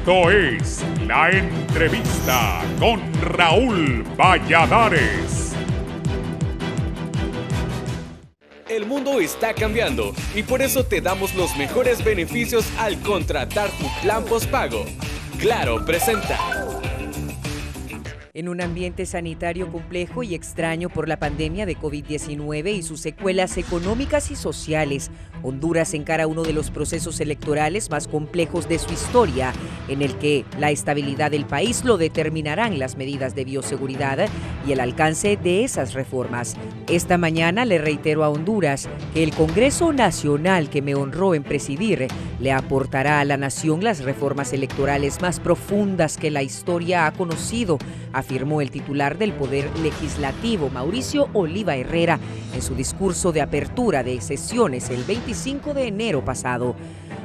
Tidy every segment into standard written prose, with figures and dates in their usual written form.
Esto es La Entrevista con Raúl Valladares. El mundo está cambiando y por eso te damos los mejores beneficios al contratar tu plan postpago. Claro presenta. En un ambiente sanitario complejo y extraño por la pandemia de COVID-19 y sus secuelas económicas y sociales, Honduras encara uno de los procesos electorales más complejos de su historia, en el que la estabilidad del país lo determinarán las medidas de bioseguridad y el alcance de esas reformas. Esta mañana le reitero a Honduras que el Congreso Nacional que me honró en presidir le aportará a la nación las reformas electorales más profundas que la historia ha conocido, afirmó el titular del Poder Legislativo, Mauricio Oliva Herrera, en su discurso de apertura de sesiones el 25 de enero pasado.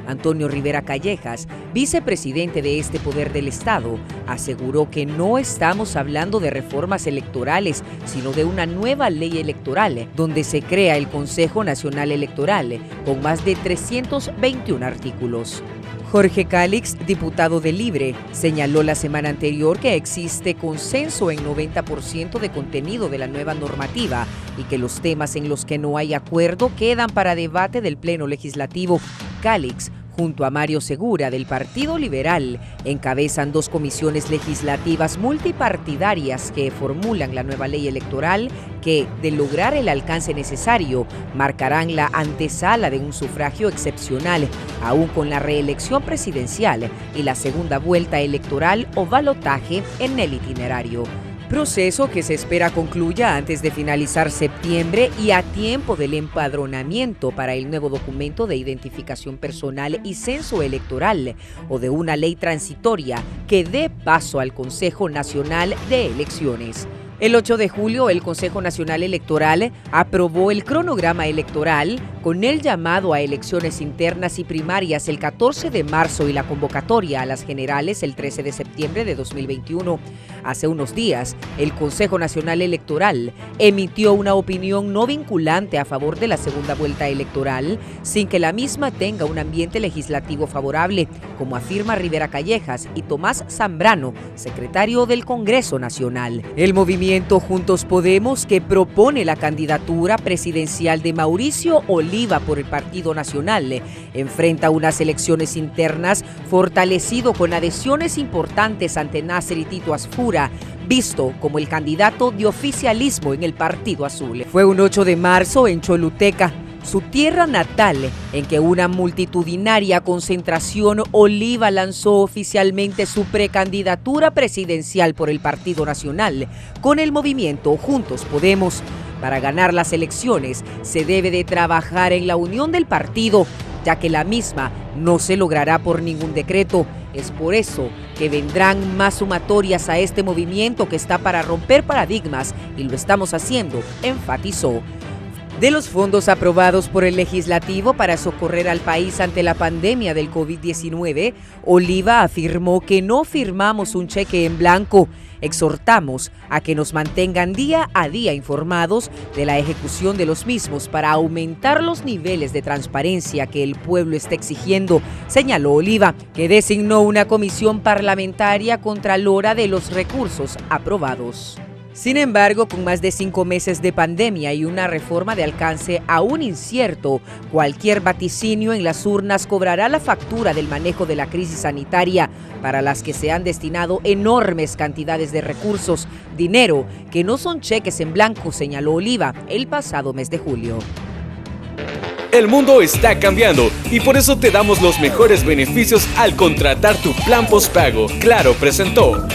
Antonio Rivera Callejas, vicepresidente de este poder del Estado, aseguró que no estamos hablando de reformas electorales, sino de una nueva ley electoral, donde se crea el Consejo Nacional Electoral, con más de 321 artículos. Jorge Calix, diputado de Libre, señaló la semana anterior que existe consenso en 90% de contenido de la nueva normativa y que los temas en los que no hay acuerdo quedan para debate del Pleno Legislativo. Calix, junto a Mario Segura del Partido Liberal, encabezan dos comisiones legislativas multipartidarias que formulan la nueva ley electoral que, de lograr el alcance necesario, marcarán la antesala de un sufragio excepcional, aún con la reelección presidencial y la segunda vuelta electoral o balotaje en el itinerario. Proceso que se espera concluya antes de finalizar septiembre y a tiempo del empadronamiento para el nuevo documento de identificación personal y censo electoral o de una ley transitoria que dé paso al Consejo Nacional de Elecciones. El 8 de julio, el Consejo Nacional Electoral aprobó el cronograma electoral con el llamado a elecciones internas y primarias el 14 de marzo y la convocatoria a las generales el 13 de septiembre de 2021. Hace unos días, el Consejo Nacional Electoral emitió una opinión no vinculante a favor de la segunda vuelta electoral, sin que la misma tenga un ambiente legislativo favorable, como afirma Rivera Callejas y Tomás Zambrano, secretario del Congreso Nacional. El movimiento Juntos Podemos, que propone la candidatura presidencial de Mauricio Oliva por el Partido Nacional, enfrenta unas elecciones internas fortalecido con adhesiones importantes ante Nasser y Tito Asfura, visto como el candidato de oficialismo en el Partido Azul. Fue un 8 de marzo en Choluteca, su tierra natal, en que una multitudinaria concentración Oliva lanzó oficialmente su precandidatura presidencial por el Partido Nacional con el movimiento Juntos Podemos. Para ganar las elecciones se debe de trabajar en la unión del partido, ya que la misma no se logrará por ningún decreto. Es por eso que vendrán más sumatorias a este movimiento que está para romper paradigmas y lo estamos haciendo, enfatizó. De los fondos aprobados por el Legislativo para socorrer al país ante la pandemia del COVID-19, Oliva afirmó que no firmamos un cheque en blanco. Exhortamos a que nos mantengan día a día informados de la ejecución de los mismos para aumentar los niveles de transparencia que el pueblo está exigiendo, señaló Oliva, que designó una comisión parlamentaria contralora de los recursos aprobados. Sin embargo, con más de 5 meses de pandemia y una reforma de alcance aún incierto, cualquier vaticinio en las urnas cobrará la factura del manejo de la crisis sanitaria, para las que se han destinado enormes cantidades de recursos, dinero que no son cheques en blanco, señaló Oliva el pasado mes de julio. El mundo está cambiando y por eso te damos los mejores beneficios al contratar tu plan postpago. Claro presentó.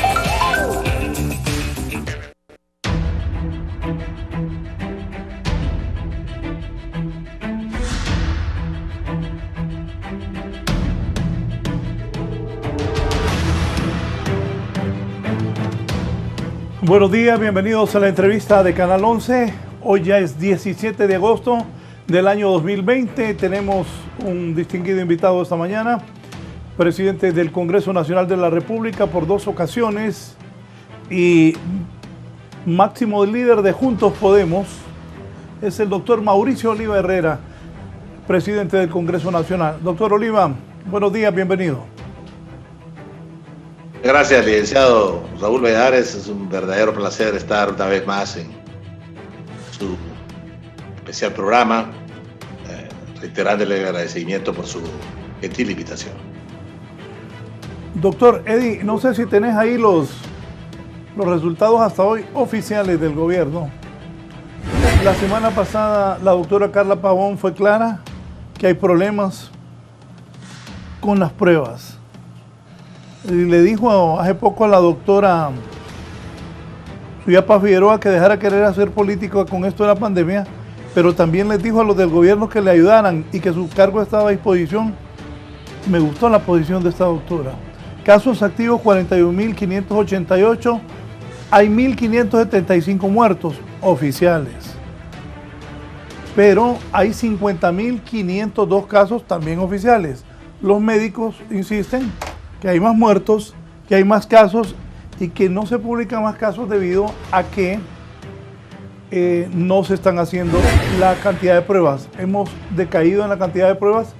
Buenos días, bienvenidos a la entrevista de Canal 11. Hoy ya es 17 de agosto del año 2020. Tenemos un distinguido invitado esta mañana, presidente del Congreso Nacional de la República por 2 ocasiones y máximo líder de Juntos Podemos, es el doctor Mauricio Oliva Herrera, presidente del Congreso Nacional. Doctor Oliva, buenos días, bienvenido. Gracias, licenciado Raúl Valladares. Es un verdadero placer estar una vez más en su especial programa, reiterándole el agradecimiento por su gentil invitación. Doctor Eddie, no sé si tenés ahí los resultados hasta hoy oficiales del gobierno. La semana pasada la doctora Carla Pavón fue clara que hay problemas con las pruebas. Y le dijo hace poco a la doctora Suyapa Figueroa que dejara querer hacer política con esto de la pandemia, pero también les dijo a los del gobierno que le ayudaran y que su cargo estaba a disposición. Me gustó la posición de esta doctora. Casos activos 41.588, hay 1.575 muertos oficiales, pero hay 50.502 casos también oficiales. Los médicos insisten que hay más muertos, que hay más casos y que no se publican más casos debido a que no se están haciendo la cantidad de pruebas. Hemos decaído en la cantidad de pruebas.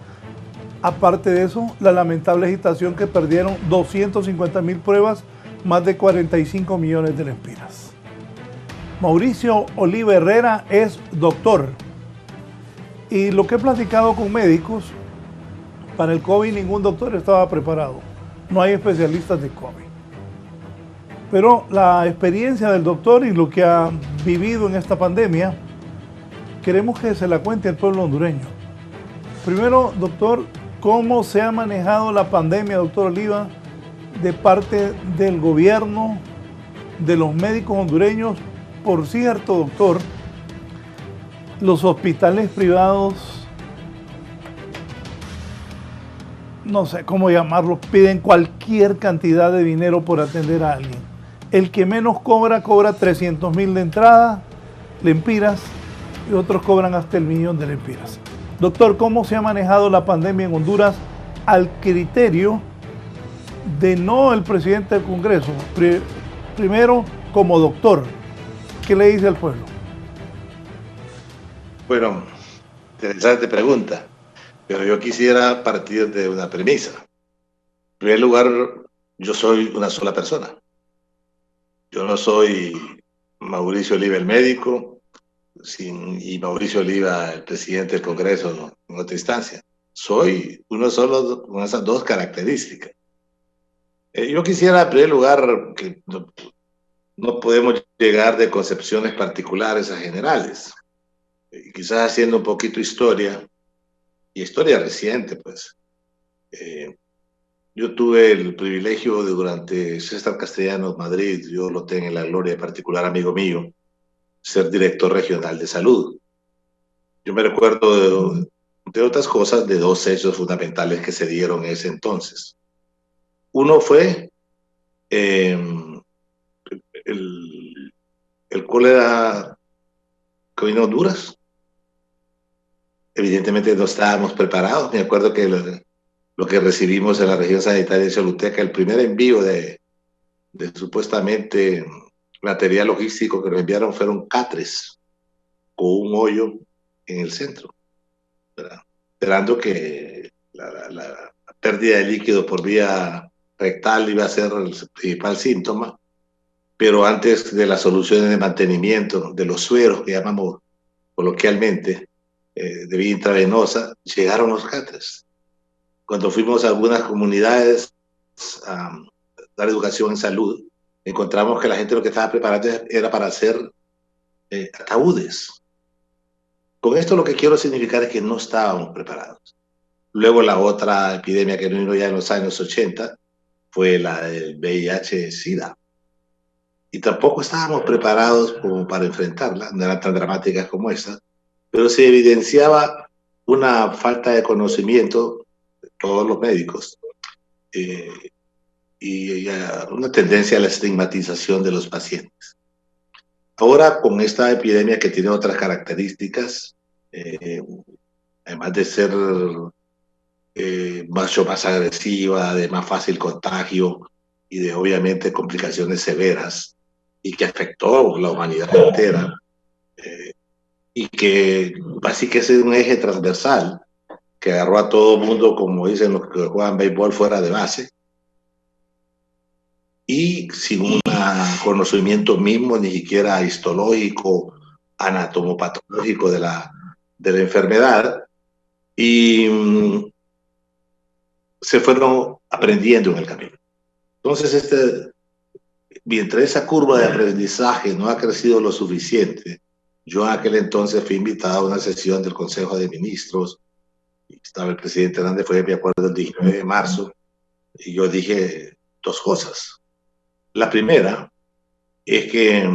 Aparte de eso, la lamentable agitación que perdieron 250.000 pruebas, más de 45 millones de lempiras. Mauricio Oliva Herrera es doctor. Y lo que he platicado con médicos, para el COVID ningún doctor estaba preparado. No hay especialistas de COVID. Pero la experiencia del doctor y lo que ha vivido en esta pandemia, queremos que se la cuente al pueblo hondureño. Primero, doctor, ¿cómo se ha manejado la pandemia, doctor Oliva, de parte del gobierno, de los médicos hondureños? Por cierto, doctor, los hospitales privados, no sé cómo llamarlos, piden cualquier cantidad de dinero por atender a alguien. El que menos cobra 300.000 de entrada, lempiras, y otros cobran hasta el 1.000.000 de lempiras. Doctor, ¿cómo se ha manejado la pandemia en Honduras al criterio de no el presidente del Congreso? Primero, como doctor, ¿qué le dice al pueblo? Bueno, interesante pregunta, pero yo quisiera partir de una premisa. En primer lugar, yo soy una sola persona. Yo no soy Mauricio Oliva el médico y Mauricio Oliva el presidente del Congreso en otra instancia. Soy uno solo con esas dos características. Yo quisiera, en primer lugar, que no podemos llegar de concepciones particulares a generales. Quizás haciendo un poquito historia, y historia reciente, pues. Yo tuve el privilegio de, durante César Castellanos Madrid, yo lo tengo en la gloria de particular amigo mío, ser director regional de salud. Yo me recuerdo, de otras cosas, de dos hechos fundamentales que se dieron en ese entonces. Uno fue el cólera que vino a Honduras. Evidentemente no estábamos preparados. Me acuerdo que lo que recibimos en la región sanitaria de Choluteca, el primer envío de supuestamente material logístico que nos enviaron fueron catres con un hoyo en el centro, ¿verdad? Esperando que la pérdida de líquido por vía rectal iba a ser el principal síntoma, pero antes de las soluciones de mantenimiento de los sueros, que llamamos coloquialmente, de vía intravenosa, llegaron los catres. Cuando fuimos a algunas comunidades a dar educación en salud, encontramos que la gente lo que estaba preparando era para hacer ataúdes. Con esto lo que quiero significar es que no estábamos preparados. Luego la otra epidemia que vino ya en los años 80 fue la del VIH-Sida. Y tampoco estábamos preparados como para enfrentarla, no eran tan dramáticas como esta, pero se evidenciaba una falta de conocimiento de todos los médicos y una tendencia a la estigmatización de los pacientes. Ahora, con esta epidemia que tiene otras características, además de ser mucho más agresiva, de más fácil contagio y de obviamente complicaciones severas, y que afectó a la humanidad entera, y que básicamente es un eje transversal que agarró a todo mundo, como dicen los que juegan béisbol, fuera de base. y sin un conocimiento mismo, ni siquiera histológico, anatomopatológico de la enfermedad, y se fueron aprendiendo en el camino. Entonces, mientras esa curva de aprendizaje no ha crecido lo suficiente, yo en aquel entonces fui invitado a una sesión del Consejo de Ministros, estaba el presidente Hernández, fue, me acuerdo, el 19 de marzo, y yo dije dos cosas. La primera es que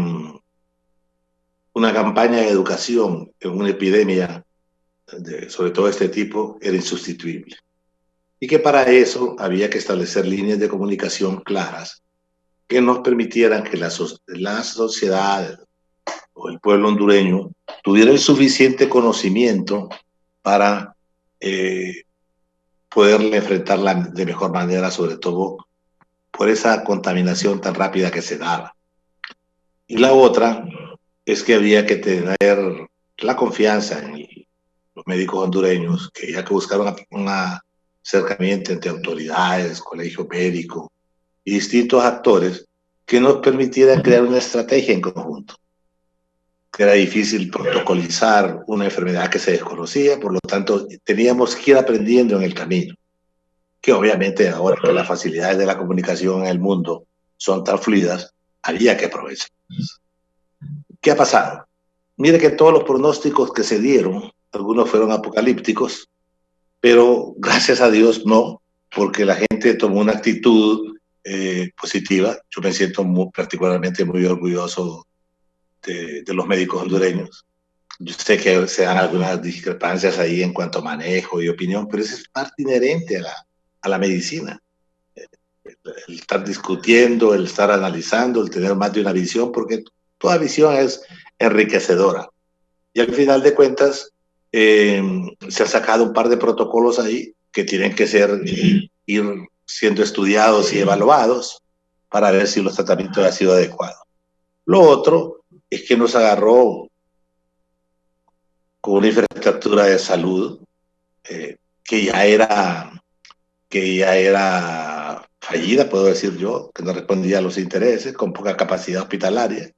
una campaña de educación en una epidemia, sobre todo este tipo, era insustituible. Y que para eso había que establecer líneas de comunicación claras que nos permitieran que la sociedad o el pueblo hondureño tuviera el suficiente conocimiento para poderle enfrentarla de mejor manera, sobre todo por esa contaminación tan rápida que se daba. Y la otra es que había que tener la confianza en los médicos hondureños, que había que buscar un acercamiento entre autoridades, colegio médico y distintos actores que nos permitieran crear una estrategia en conjunto. Que era difícil protocolizar una enfermedad que se desconocía, por lo tanto teníamos que ir aprendiendo en el camino, que obviamente ahora que las facilidades de la comunicación en el mundo son tan fluidas, había que aprovechar. ¿Qué ha pasado? Mire que todos los pronósticos que se dieron, algunos fueron apocalípticos, pero gracias a Dios no, porque la gente tomó una actitud positiva. Yo me siento particularmente muy orgulloso de los médicos hondureños. Yo sé que se dan algunas discrepancias ahí en cuanto a manejo y opinión, pero eso es parte inherente a la medicina. El estar discutiendo, el estar analizando, el tener más de una visión, porque toda visión es enriquecedora. Y al final de cuentas, se han sacado un par de protocolos ahí que tienen que ir siendo estudiados y evaluados para ver si los tratamientos han sido adecuados. Lo otro es que nos agarró con una infraestructura de salud que ya era fallida, puedo decir yo, que no respondía a los intereses, con poca capacidad hospitalaria.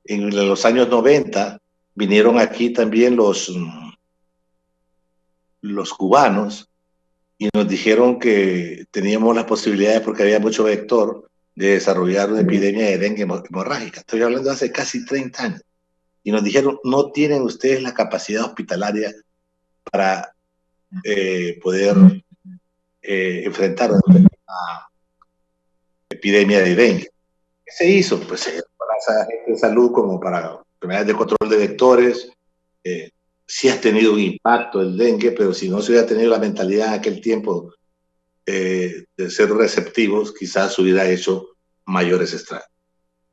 En los años 90 vinieron aquí también los cubanos y nos dijeron que teníamos las posibilidades, porque había mucho vector, de desarrollar una epidemia de dengue hemorrágica. Estoy hablando de hace casi 30 años. Y nos dijeron, no tienen ustedes la capacidad hospitalaria para poder enfrentar una epidemia de dengue. ¿Qué se hizo? Pues para esa gente de salud, como para enfermedades de control de vectores, sí ha tenido un impacto el dengue, pero si no se hubiera tenido la mentalidad en aquel tiempo de ser receptivos, quizás hubiera hecho mayores estragos.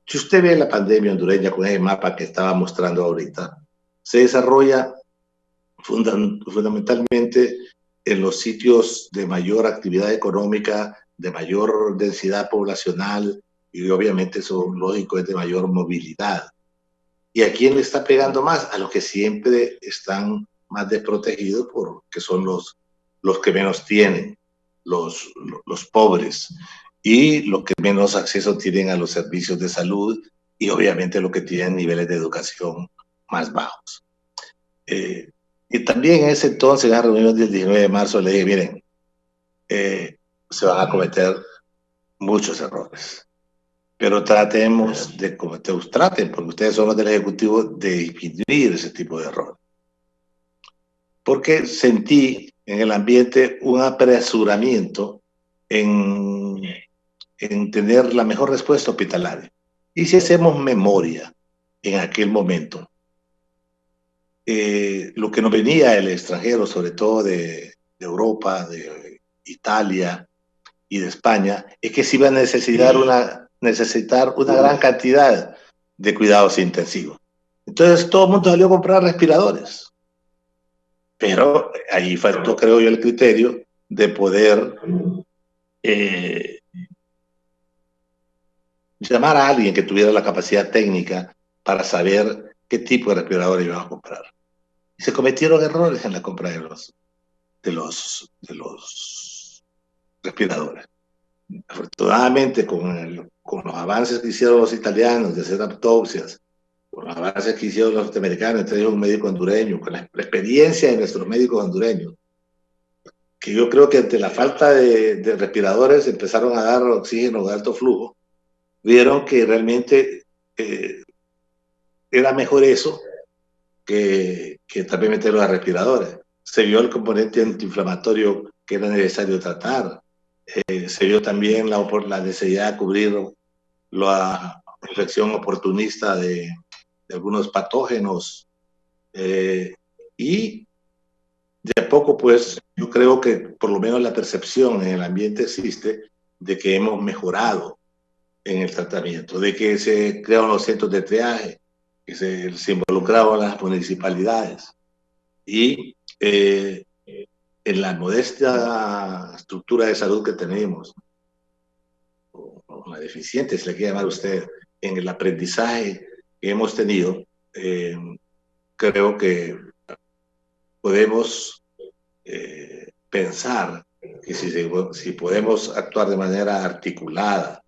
Si usted ve la pandemia hondureña con ese mapa que estaba mostrando ahorita, se desarrolla fundamentalmente en los sitios de mayor actividad económica, de mayor densidad poblacional, y obviamente eso lógico es de mayor movilidad. ¿Y a quién le está pegando más? A los que siempre están más desprotegidos, porque son los que menos tienen, los pobres, y los que menos acceso tienen a los servicios de salud, y obviamente los que tienen niveles de educación más bajos. Y también en ese entonces, en la reunión del 19 de marzo, le dije, miren, se van a cometer muchos errores, pero tratemos traten, porque ustedes son los del Ejecutivo, de disminuir ese tipo de errores. Porque sentí en el ambiente un apresuramiento en tener la mejor respuesta hospitalaria. Y si hacemos memoria en aquel momento, lo que nos venía del extranjero, sobre todo de Europa, de Italia y de España, es que se iba a necesitar una gran cantidad de cuidados intensivos. Entonces todo el mundo salió a comprar respiradores. Pero ahí faltó, creo yo, el criterio de poder llamar a alguien que tuviera la capacidad técnica para saber qué tipo de respiradores iban a comprar. Y se cometieron errores en la compra de los respiradores. Afortunadamente, con los avances que hicieron los italianos de hacer autopsias, con los avances que hicieron los norteamericanos, entre ellos un médico hondureño, con la experiencia de nuestros médicos hondureños, que yo creo que ante la falta de respiradores empezaron a dar oxígeno de alto flujo, vieron que realmente era mejor eso que también meter los respiradores. Se vio el componente antiinflamatorio que era necesario tratar. Se vio también la necesidad de cubrir la infección oportunista de algunos patógenos. Y de a poco, pues, yo creo que por lo menos la percepción en el ambiente existe de que hemos mejorado en el tratamiento, de que se crearon los centros de triaje, que se involucraban las municipalidades. Y en la modesta estructura de salud que tenemos, o la deficiente, si le quiere llamar usted, en el aprendizaje que hemos tenido, creo que podemos pensar que si podemos actuar de manera articulada,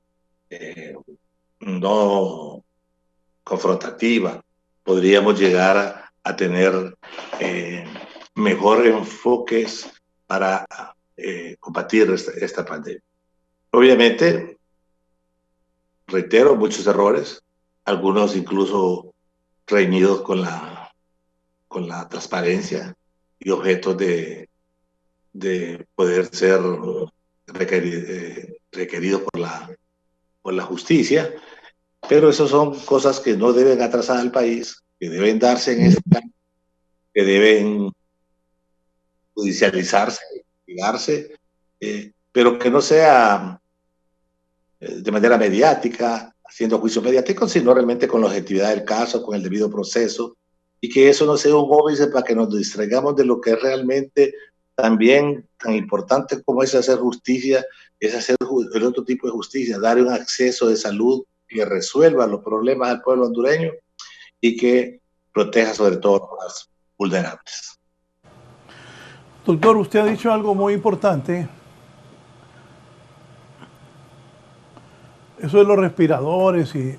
no confrontativa, podríamos llegar a tener mejores enfoques para combatir esta pandemia. Obviamente, reitero, muchos errores, algunos incluso reñidos con la transparencia y objetos de poder ser requeridos por la justicia, pero esas son cosas que no deben atrasar al país, que deben darse en este plan, que deben judicializarse, investigarse, pero que no sea de manera mediática, haciendo juicio mediático, sino realmente con la objetividad del caso, con el debido proceso, y que eso no sea un óbice para que nos distraigamos de lo que es realmente también tan importante como es hacer justicia, es hacer el otro tipo de justicia, dar un acceso de salud que resuelva los problemas del pueblo hondureño y que proteja sobre todo a los vulnerables. Doctor, usted ha dicho algo muy importante. Eso de los respiradores y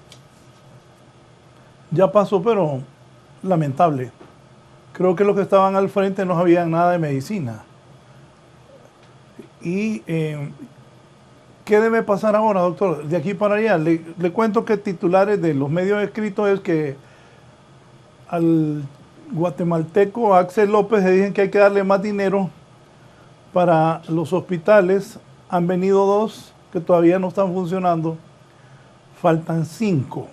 ya pasó, pero lamentable. Creo que los que estaban al frente no sabían nada de medicina. ¿Y qué debe pasar ahora, doctor? De aquí para allá. Le cuento que titulares de los medios escritos es que al guatemalteco Axel López le dicen que hay que darle más dinero para los hospitales. Han venido 2 que todavía no están funcionando. Faltan 5.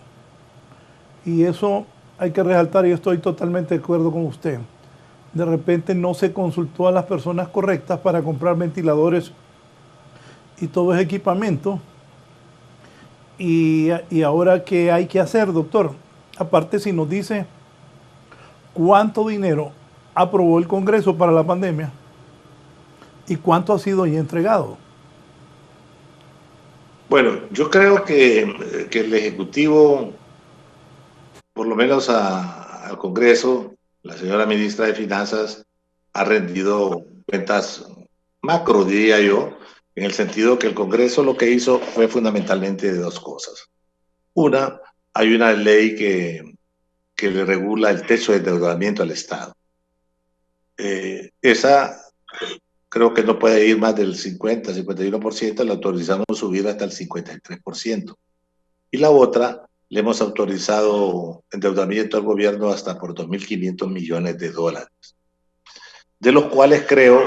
Y eso hay que resaltar, y estoy totalmente de acuerdo con usted. De repente no se consultó a las personas correctas para comprar ventiladores y todo ese equipamiento. Y ahora, ¿qué hay que hacer, doctor? Aparte, si nos dice cuánto dinero aprobó el Congreso para la pandemia y cuánto ha sido ya entregado. Bueno, yo creo que el Ejecutivo, por lo menos al Congreso, la señora ministra de Finanzas ha rendido cuentas macro, diría yo, en el sentido que el Congreso lo que hizo fue fundamentalmente de 2 cosas. Una, hay una ley que le regula el techo de endeudamiento al Estado. Esa creo que no puede ir más del 50, 51%, le autorizamos subir hasta el 53%. Y la otra, le hemos autorizado endeudamiento al gobierno hasta por $2.500 millones, de los cuales creo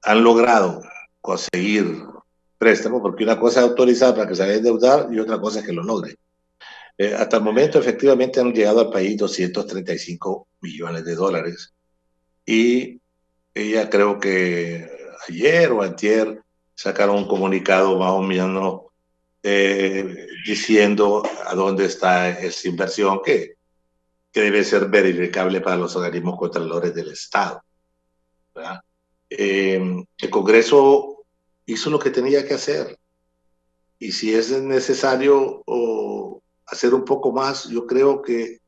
han logrado conseguir préstamos, porque una cosa es autorizar para que se vaya a endeudar y otra cosa es que lo logre. Hasta el momento, efectivamente, han llegado al país $235 millones. Y ella creo que ayer o antier sacaron un comunicado más o menos diciendo a dónde está esa inversión que debe ser verificable para los organismos contralores del Estado, ¿verdad? El Congreso hizo lo que tenía que hacer, y si es necesario hacer un poco más, yo creo que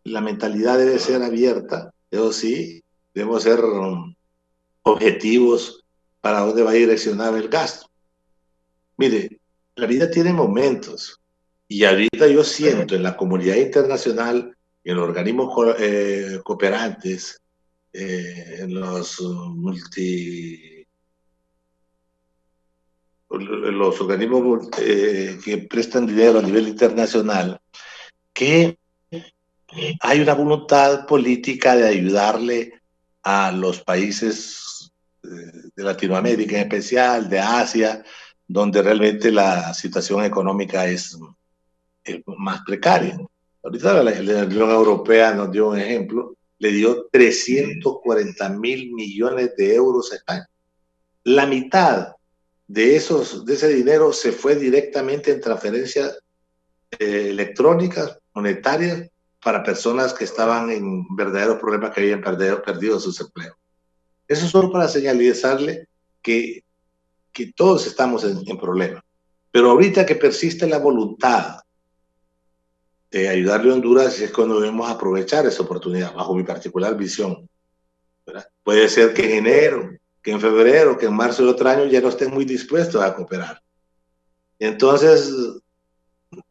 la mentalidad debe ser abierta. Eso sí, debemos ser objetivos para dónde va a direccionar el gasto. Mire, la vida tiene momentos y ahorita yo siento en la comunidad internacional y en los organismos cooperantes, en los organismos que prestan dinero a nivel internacional, que hay una voluntad política de ayudarle a los países de Latinoamérica, en especial de Asia, donde realmente la situación económica es más precaria. Ahorita la Unión Europea nos dio un ejemplo, le dio 340.000 millones de euros a España. La mitad de ese dinero se fue directamente en transferencias electrónicas, monetarias, para personas que estaban en verdaderos problemas, que habían perdido sus empleos. Eso solo para señalizarle que todos estamos en problemas. Pero ahorita que persiste la voluntad de ayudarle a Honduras, es cuando debemos aprovechar esa oportunidad, bajo mi particular visión, ¿verdad? Puede ser que en enero, que en febrero, que en marzo del otro año ya no estén muy dispuestos a cooperar. Entonces,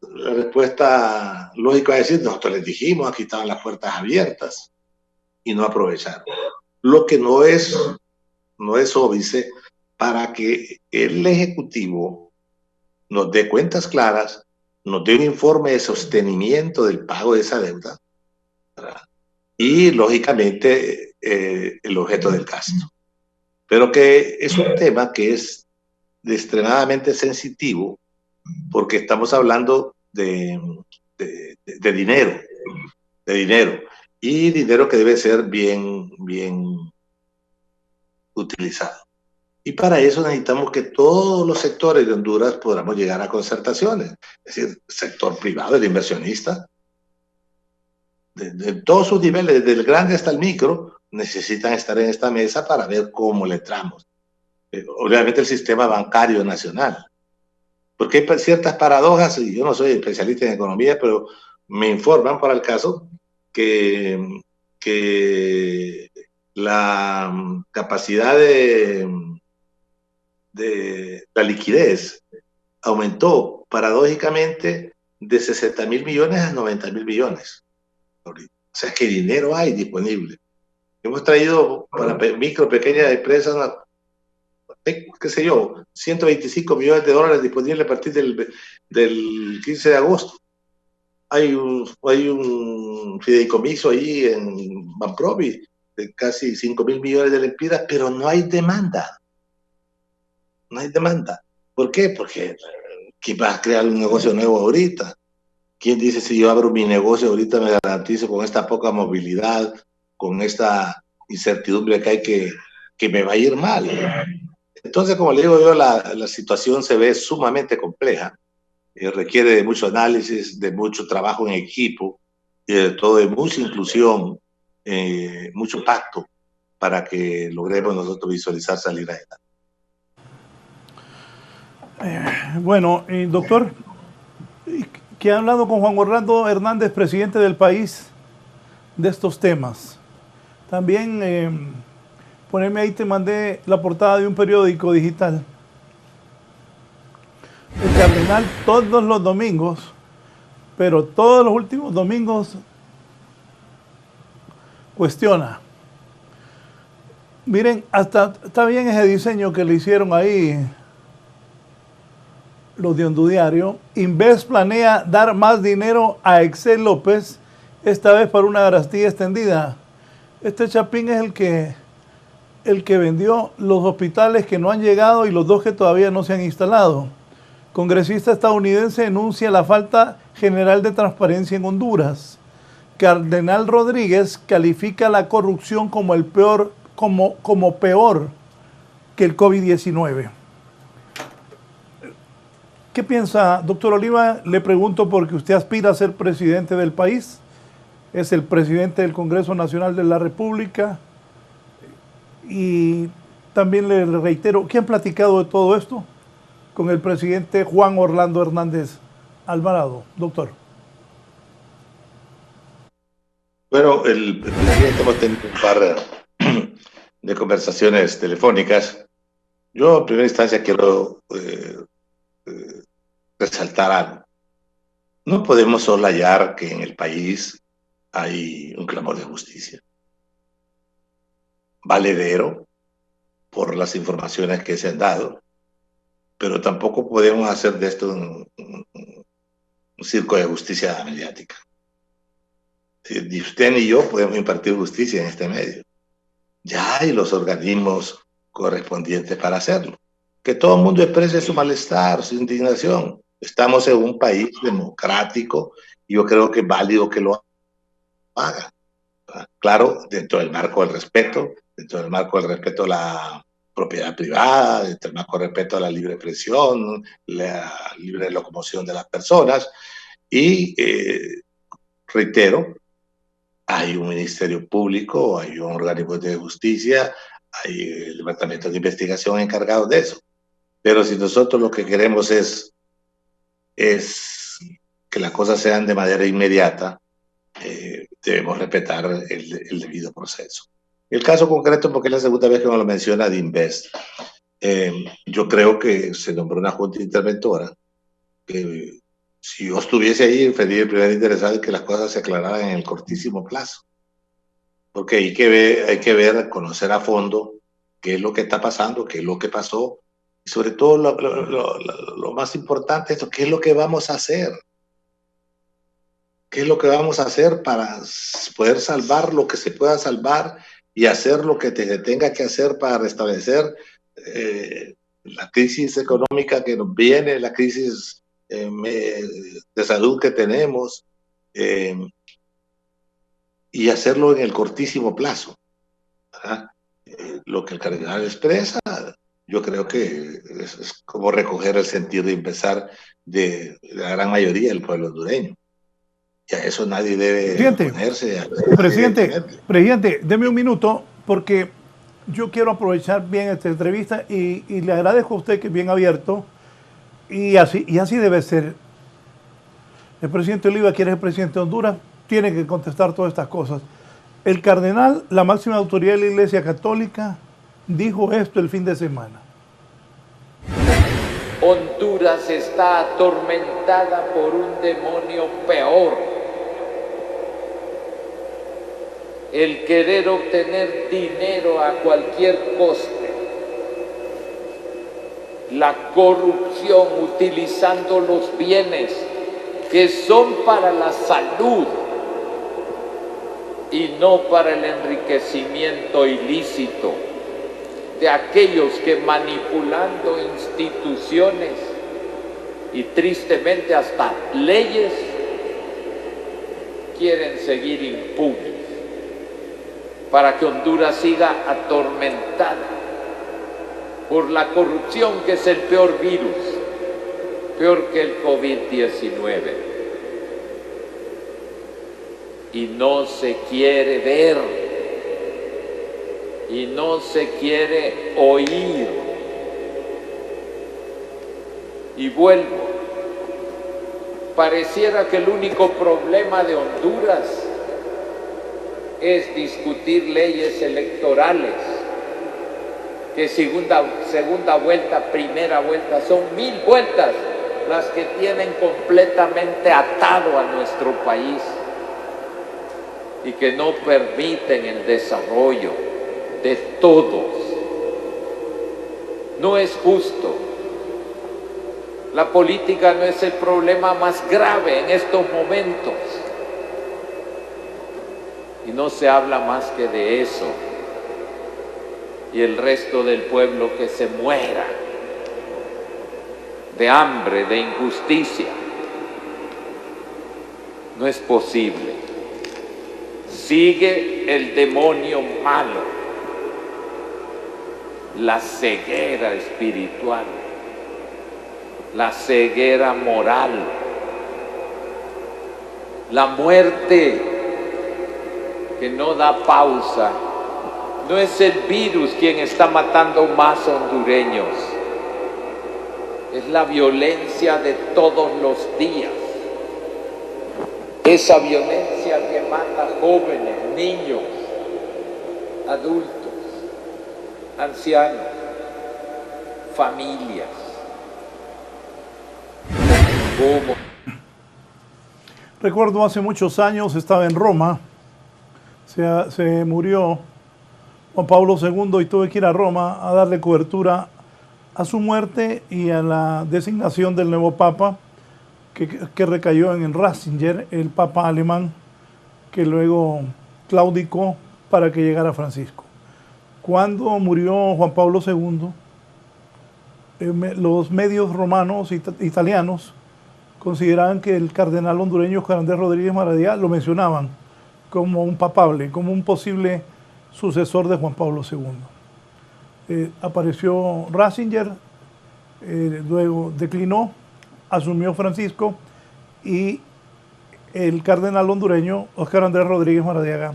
la respuesta lógica es decir, nosotros les dijimos, aquí estaban las puertas abiertas, y no aprovecharon. Lo que no es óbice para que el Ejecutivo nos dé cuentas claras, nos dé un informe de sostenimiento del pago de esa deuda, ¿verdad? Y, lógicamente, el objeto del gasto. Pero que es un tema que es extremadamente sensitivo, porque estamos hablando de dinero, y dinero que debe ser bien utilizado. Y para eso necesitamos que todos los sectores de Honduras podamos llegar a concertaciones, es decir, el sector privado, el inversionista, de todos sus niveles, desde el grande hasta el micro, necesitan estar en esta mesa para ver cómo le entramos. Obviamente el sistema bancario nacional, porque hay ciertas paradojas, y yo no soy especialista en economía, pero me informan para el caso que la capacidad de la liquidez aumentó paradójicamente de 60.000 millones a 90.000 millones. O sea, que dinero hay disponible. Hemos traído para micro, pequeñas empresas, qué sé yo, 125 millones de dólares disponibles a partir del 15 de agosto. Hay un fideicomiso ahí en Banprovi de casi 5.000 millones de lempiras, pero no hay demanda. No hay demanda. ¿Por qué? Porque ¿quién va a crear un negocio nuevo ahorita? ¿Quién dice si yo abro mi negocio ahorita me garantizo con esta poca movilidad, con esta incertidumbre que hay que me va a ir mal? Entonces, como le digo yo, la situación se ve sumamente compleja, requiere de mucho análisis, de mucho trabajo en equipo y de todo de mucha inclusión, mucho pacto para que logremos nosotros visualizar salir adelante. Bueno, doctor, que ha hablado con Juan Orlando Hernández, presidente del país, de estos temas. También, ponerme ahí, te mandé la portada de un periódico digital. El cardenal todos los domingos, pero todos los últimos domingos, cuestiona. Miren, hasta está bien ese diseño que le hicieron ahí los de Hondudiario. Inves planea dar más dinero a Excel López, esta vez para una garantía extendida. Este chapín es el que vendió los hospitales que no han llegado y los 2 que todavía no se han instalado. Congresista estadounidense denuncia la falta general de transparencia en Honduras. Cardenal Rodríguez califica la corrupción como como peor que el COVID-19. ¿Qué piensa, doctor Oliva? Le pregunto porque usted aspira a ser presidente del país, es el presidente del Congreso Nacional de la República, y también le reitero, ¿qué han platicado de todo esto con el presidente Juan Orlando Hernández Alvarado, doctor? Bueno, el presidente hemos tenido un par de conversaciones telefónicas. Yo en primera instancia quiero resaltar algo. No podemos soslayar que en el país hay un clamor de justicia valedero por las informaciones que se han dado, pero tampoco podemos hacer de esto un circo de justicia mediática. Ni usted ni yo podemos impartir justicia en este medio. Ya hay los organismos correspondientes para hacerlo. Que todo el mundo exprese su malestar, su indignación. Estamos en un país democrático y yo creo que es válido que lo haga. Claro, dentro del marco del respeto, dentro del marco del respeto a la propiedad privada, dentro del marco del respeto a la libre expresión, la libre locomoción de las personas. Y reitero, hay un ministerio público, hay un organismo de justicia, hay el departamento de investigación encargado de eso. Pero si nosotros lo que queremos es que las cosas sean de manera inmediata, debemos respetar el debido proceso. El caso concreto, porque es la segunda vez que me lo menciona, de Invest. Yo creo que se nombró una junta interventora que, si yo estuviese ahí, sería el primer interesado en que las cosas se aclararan en el cortísimo plazo. Porque hay que ver, conocer a fondo qué es lo que está pasando, qué es lo que pasó, y sobre todo lo más importante, esto, qué es lo que vamos a hacer. ¿Qué es lo que vamos a hacer para poder salvar lo que se pueda salvar y hacer lo que tenga que hacer para restablecer la crisis económica que nos viene, la crisis de salud que tenemos, y hacerlo en el cortísimo plazo? Lo que el cardenal expresa, yo creo que es como recoger el sentir de empezar de la gran mayoría del pueblo hondureño. Y a eso nadie debe oponerse. Presidente, deme un minuto, porque yo quiero aprovechar bien esta entrevista y le agradezco a usted que es bien abierto, y así debe ser. El presidente Oliva, quien es el presidente de Honduras, tiene que contestar todas estas cosas. El cardenal, la máxima autoridad de la Iglesia Católica, dijo esto el fin de semana. Honduras está atormentada por un demonio peor: el querer obtener dinero a cualquier coste, la corrupción utilizando los bienes que son para la salud y no para el enriquecimiento ilícito de aquellos que, manipulando instituciones y tristemente hasta leyes, quieren seguir impunes para que Honduras siga atormentada por la corrupción, que es el peor virus, peor que el COVID-19. Y no se quiere ver, y no se quiere oír. Y vuelvo, pareciera que el único problema de Honduras es discutir leyes electorales, que segunda vuelta, primera vuelta, son 1000 vueltas las que tienen completamente atado a nuestro país y que no permiten el desarrollo de todos. No es justo. La política no es el problema más grave en estos momentos. Y no se habla más que de eso. Y el resto del pueblo que se muera de hambre, de injusticia. No es posible. Sigue el demonio malo, la ceguera espiritual, la ceguera moral, la muerte que no da pausa. No es el virus quien está matando más hondureños, es la violencia de todos los días. Esa violencia que mata jóvenes, niños, adultos, ancianos, familias. cómo. Recuerdo hace muchos años, estaba en Roma, se murió Juan Pablo II y tuve que ir a Roma a darle cobertura a su muerte y a la designación del nuevo papa que recayó en Ratzinger, el papa alemán, que luego claudicó para que llegara Francisco. Cuando murió Juan Pablo II, los medios romanos italianos consideraban que el cardenal hondureño Oscar Andrés Rodríguez Maradiaga lo mencionaban como un papable, como un posible sucesor de Juan Pablo II. Apareció Ratzinger, luego declinó, asumió Francisco y el cardenal hondureño Oscar Andrés Rodríguez Maradiaga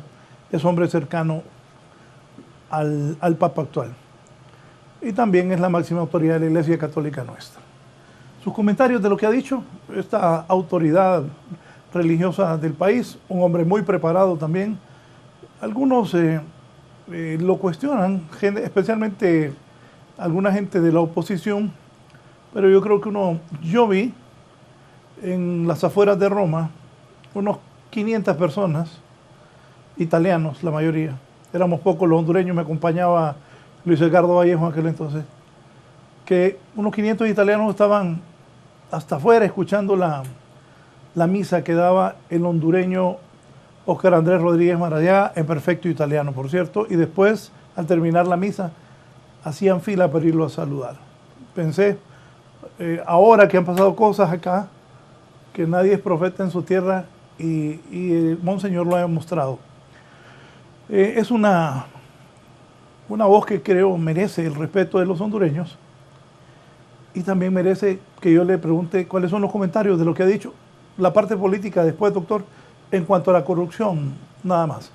es hombre cercano al Papa actual. Y también es la máxima autoridad de la Iglesia Católica nuestra. Sus comentarios de lo que ha dicho esta autoridad religiosa del país, un hombre muy preparado también. Algunos lo cuestionan, especialmente alguna gente de la oposición, pero yo creo que yo vi en las afueras de Roma unos 500 personas, italianos la mayoría, éramos pocos los hondureños, me acompañaba Luis Edgardo Vallejo en aquel entonces, que unos 500 italianos estaban hasta afuera escuchando la misa que daba el hondureño Oscar Andrés Rodríguez Maradiaga, en perfecto italiano, por cierto, y después, al terminar la misa, hacían fila para irlo a saludar. Pensé, ahora que han pasado cosas acá, que nadie es profeta en su tierra, y Monseñor lo ha demostrado. Es una voz que creo merece el respeto de los hondureños, y también merece que yo le pregunte cuáles son los comentarios de lo que ha dicho. La parte política después, doctor, en cuanto a la corrupción, nada más.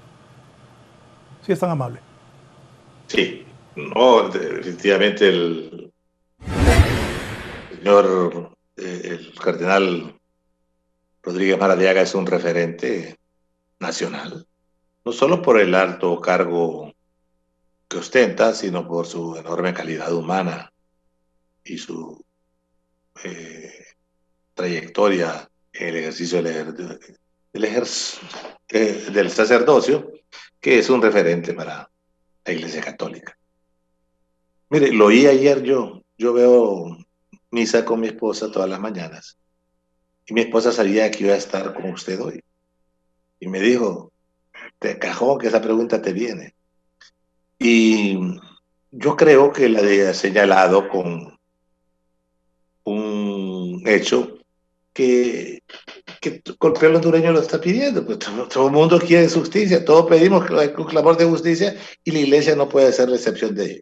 Si es tan amable. Sí, no, definitivamente el señor, el cardenal Rodríguez Maradiaga es un referente nacional, no solo por el alto cargo que ostenta, sino por su enorme calidad humana y su trayectoria en el ejercicio del sacerdocio, que es un referente para la Iglesia Católica. Mire, lo oí ayer yo veo misa con mi esposa todas las mañanas, y mi esposa sabía que iba a estar con usted hoy, y me dijo, de cajón que esa pregunta te viene. Y yo creo que la ha señalado con un hecho que el pueblo hondureño lo está pidiendo. Pues todo el mundo quiere justicia, todos pedimos un clamor de justicia, y la Iglesia no puede ser la excepción de ello.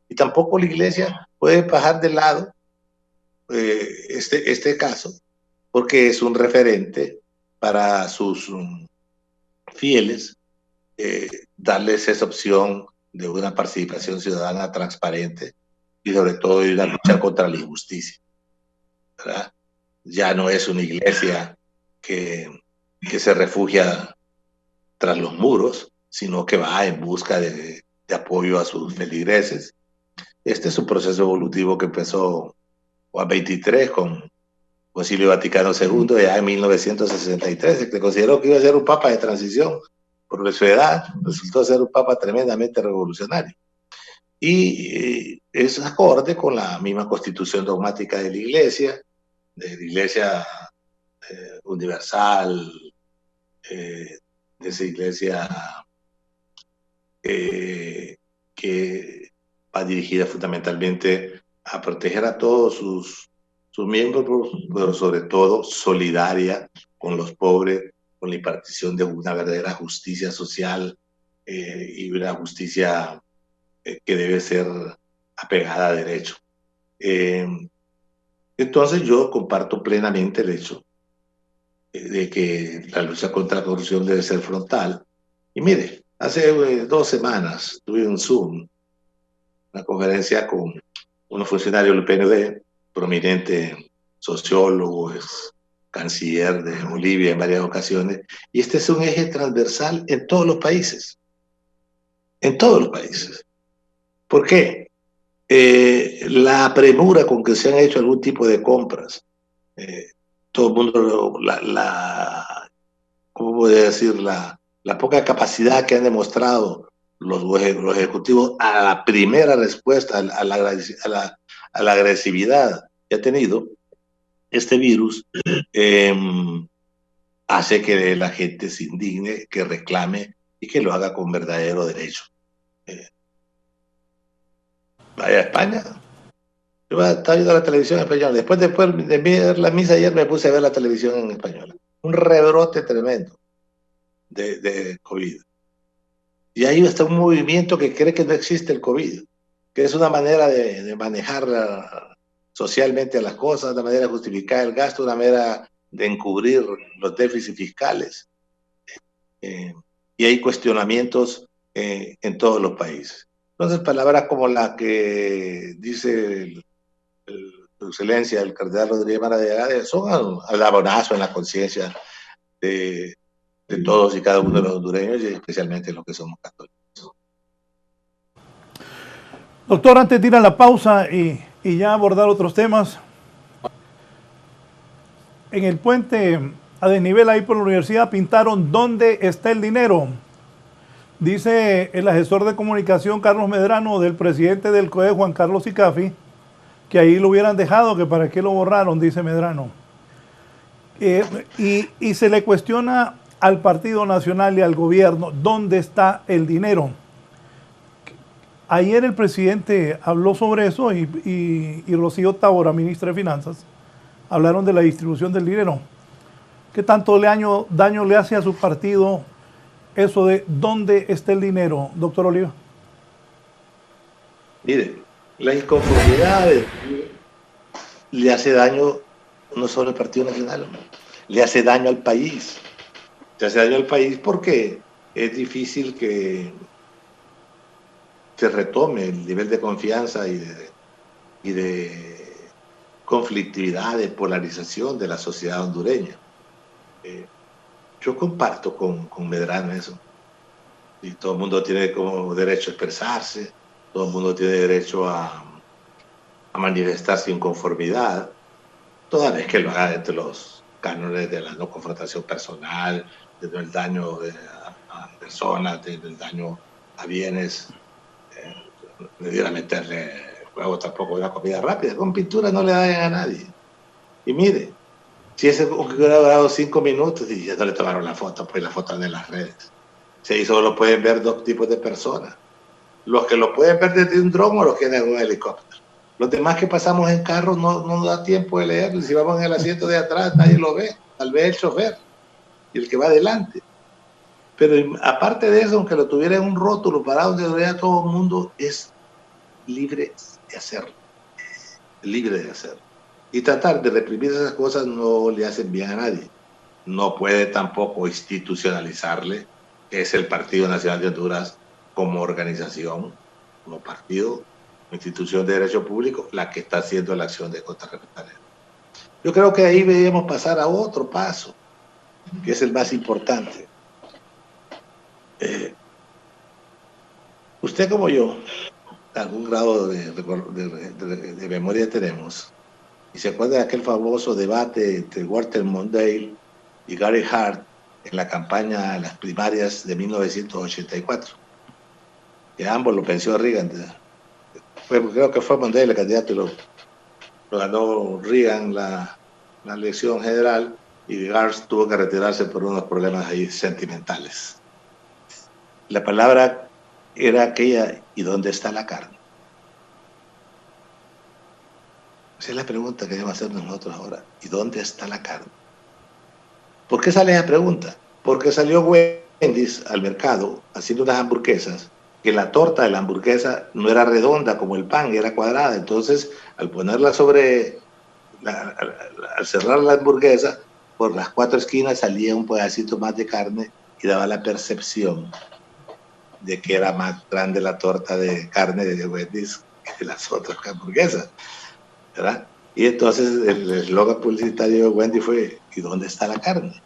Y tampoco la Iglesia puede bajar de lado este caso, porque es un referente para sus fieles, darles esa opción de una participación ciudadana transparente y sobre todo de una lucha contra la injusticia, ¿verdad? Ya no es una iglesia que se refugia tras los muros, sino que va en busca de apoyo a sus feligreses. Este es un proceso evolutivo que empezó Juan XXIII con Concilio Vaticano II ya en 1963, que consideró que iba a ser un papa de transición. Por su edad, resultó ser un papa tremendamente revolucionario. Y es acorde con la misma constitución dogmática de la Iglesia universal, de esa Iglesia que va dirigida fundamentalmente a proteger a todos sus miembros, pero sobre todo solidaria con los pobres, con la impartición de una verdadera justicia social y una justicia que debe ser apegada a derecho. Entonces yo comparto plenamente el hecho de que la lucha contra la corrupción debe ser frontal. Y mire, hace 2 semanas tuve un Zoom, una conferencia con unos funcionarios del PNUD, prominente sociólogo, es canciller de Bolivia en varias ocasiones, y este es un eje transversal en todos los países. En todos los países. ¿Por qué? La premura con que se han hecho algún tipo de compras todo el mundo, ¿cómo voy a decir? La poca capacidad que han demostrado los ejecutivos a la primera respuesta, a la agresividad que ha tenido este virus, hace que la gente se indigne, que reclame y que lo haga con verdadero derecho. Vaya a España. Yo estaba viendo la televisión española. Después de ver la misa ayer, me puse a ver la televisión en española. Un rebrote tremendo de COVID. Y ahí está un movimiento que cree que no existe el COVID, que es una manera de manejar socialmente las cosas, una manera de justificar el gasto, una manera de encubrir los déficits fiscales. Y hay cuestionamientos en todos los países. Entonces, palabras como la que dice su excelencia, el cardenal Rodríguez Maradega, son al abonazo en la conciencia de todos y cada uno de los hondureños, y especialmente los que somos católicos. Doctor, antes de ir a la pausa y ya abordar otros temas, en el puente a desnivel ahí por la universidad pintaron ¿dónde está el dinero? Dice el asesor de comunicación Carlos Medrano del presidente del COE, Juan Carlos Icafi, que ahí lo hubieran dejado, que para qué lo borraron, dice Medrano. Y se le cuestiona al Partido Nacional y al gobierno, ¿dónde está el dinero? Ayer el presidente habló sobre eso y Rocío Tábora, ministra de Finanzas, hablaron de la distribución del dinero. ¿Qué tanto daño le hace a su partido eso de dónde está el dinero, doctor Oliva? Mire, la inconformidad le hace daño no solo al Partido Nacional, le hace daño al país. Le hace daño al país porque es difícil que se retome el nivel de confianza y de conflictividad, de polarización de la sociedad hondureña. Yo comparto con Medrano eso. Y todo el mundo tiene como derecho a expresarse, todo el mundo tiene derecho a manifestar su inconformidad, toda vez que lo haga dentro de los cánones de la no confrontación personal, del daño a personas, del daño a bienes. No diera meterle huevo tampoco una comida rápida. Con pintura no le dañan a nadie. Y mire, si ese hubiera durado 5 minutos y ya no le tomaron la foto, pues la foto de las redes. Si solo pueden ver 2 tipos de personas. Los que lo pueden ver desde un dron o los que en un helicóptero. Los demás que pasamos en carro no nos da tiempo de leerlo. Si vamos en el asiento de atrás, nadie lo ve. Tal vez el chofer y el que va adelante. Pero aparte de eso, aunque lo tuviera en un rótulo para donde lo vea todo el mundo, es libre de hacerlo. Libre de hacerlo. Y tratar de reprimir esas cosas no le hacen bien a nadie. No puede tampoco institucionalizarle, que es el Partido Nacional de Honduras como organización, como partido, institución de derecho público, la que está haciendo la acción de contrarrepresión. Yo creo que ahí debemos pasar a otro paso, que es el más importante. Usted como yo, algún grado de memoria tenemos, y se acuerda de aquel famoso debate entre Walter Mondale y Gary Hart en la campaña en las primarias de 1984, que ambos lo venció Reagan. Creo que fue Mondale el candidato y lo ganó Reagan la elección general, y Hart tuvo que retirarse por unos problemas ahí sentimentales. La palabra era aquella: ¿y dónde está la carne? Esa es la pregunta que debemos hacernos nosotros ahora. ¿Y dónde está la carne? ¿Por qué sale esa pregunta? Porque salió Wendy's al mercado haciendo unas hamburguesas, que la torta de la hamburguesa no era redonda como el pan, era cuadrada. Entonces, al ponerla al cerrar la hamburguesa, por las 4 esquinas salía un pedacito más de carne y daba la percepción de que era más grande la torta de carne de Wendy's que las otras hamburguesas, ¿verdad? Y entonces el eslogan publicitario de Wendy fue: ¿y dónde está la carne?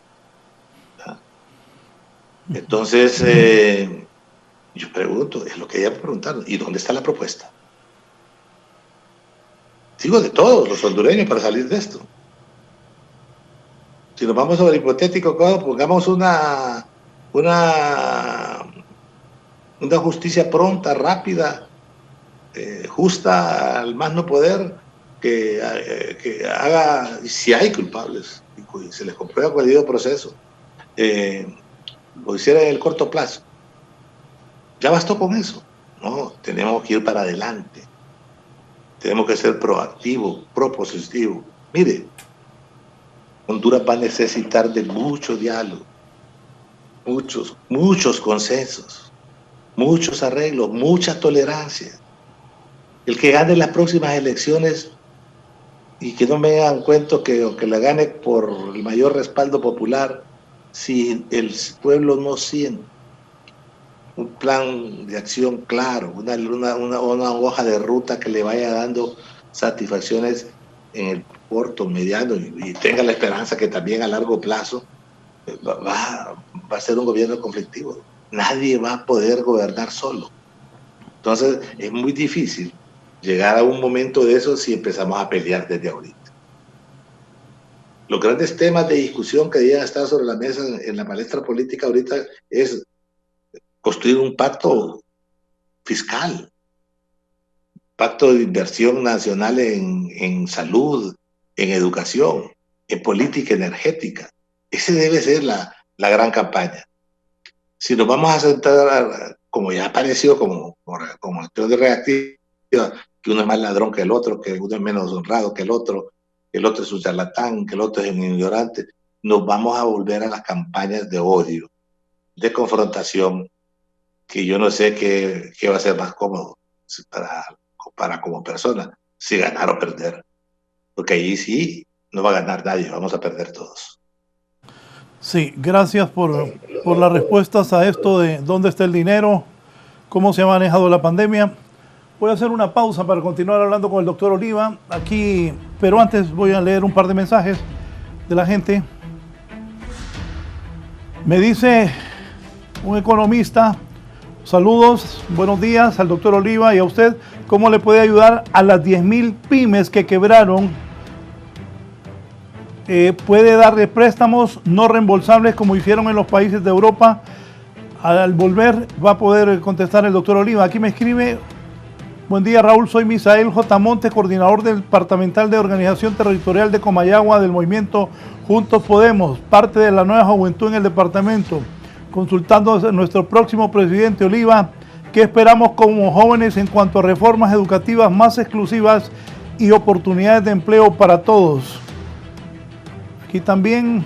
¿verdad? Entonces, yo pregunto, es lo que ella preguntaron: ¿y dónde está la propuesta? Digo, de todos los hondureños para salir de esto. Si nos vamos sobre hipotético, pongamos una justicia pronta, rápida, justa al más no poder, que haga, si hay culpables, y se les comprueba con el debido proceso, lo hiciera en el corto plazo. Ya bastó con eso. No, tenemos que ir para adelante. Tenemos que ser proactivos, propositivos. Mire, Honduras va a necesitar de mucho diálogo, muchos consensos, muchos arreglos, mucha tolerancia. El que gane las próximas elecciones y que no me hagan cuento que aunque la gane por el mayor respaldo popular, si el pueblo no siente un plan de acción claro, una hoja de ruta que le vaya dando satisfacciones en el corto, mediano y tenga la esperanza que también a largo plazo va a ser un gobierno conflictivo. Nadie va a poder gobernar solo. Entonces es muy difícil llegar a un momento de eso si empezamos a pelear desde ahorita. Los grandes temas de discusión que deben estar sobre la mesa en la palestra política ahorita es construir un pacto fiscal, pacto de inversión nacional en salud, en educación, en política energética. Ese debe ser la gran campaña. Si nos vamos a sentar, como ya apareció como acción de reactiva, que uno es más ladrón que el otro, que uno es menos honrado que el otro es un charlatán, que el otro es un ignorante, nos vamos a volver a las campañas de odio, de confrontación, que yo no sé qué va a ser más cómodo para como persona, si ganar o perder. Porque ahí sí no va a ganar nadie, vamos a perder todos. Sí, gracias por las respuestas a esto de dónde está el dinero, cómo se ha manejado la pandemia. Voy a hacer una pausa para continuar hablando con el doctor Oliva aquí, pero antes voy a leer un par de mensajes de la gente. Me dice un economista: saludos, buenos días al doctor Oliva y a usted. ¿Cómo le puede ayudar a las 10,000 pymes que quebraron? ¿Puede darle préstamos no reembolsables como hicieron en los países de Europa? Al volver va a poder contestar el doctor Oliva. Aquí me escribe: buen día, Raúl, soy Misael J. Montes, coordinador departamental de Organización Territorial de Comayagua del movimiento Juntos Podemos, parte de la nueva juventud en el departamento. Consultando a nuestro próximo presidente Oliva, ¿qué esperamos como jóvenes en cuanto a reformas educativas más exclusivas y oportunidades de empleo para todos? Aquí también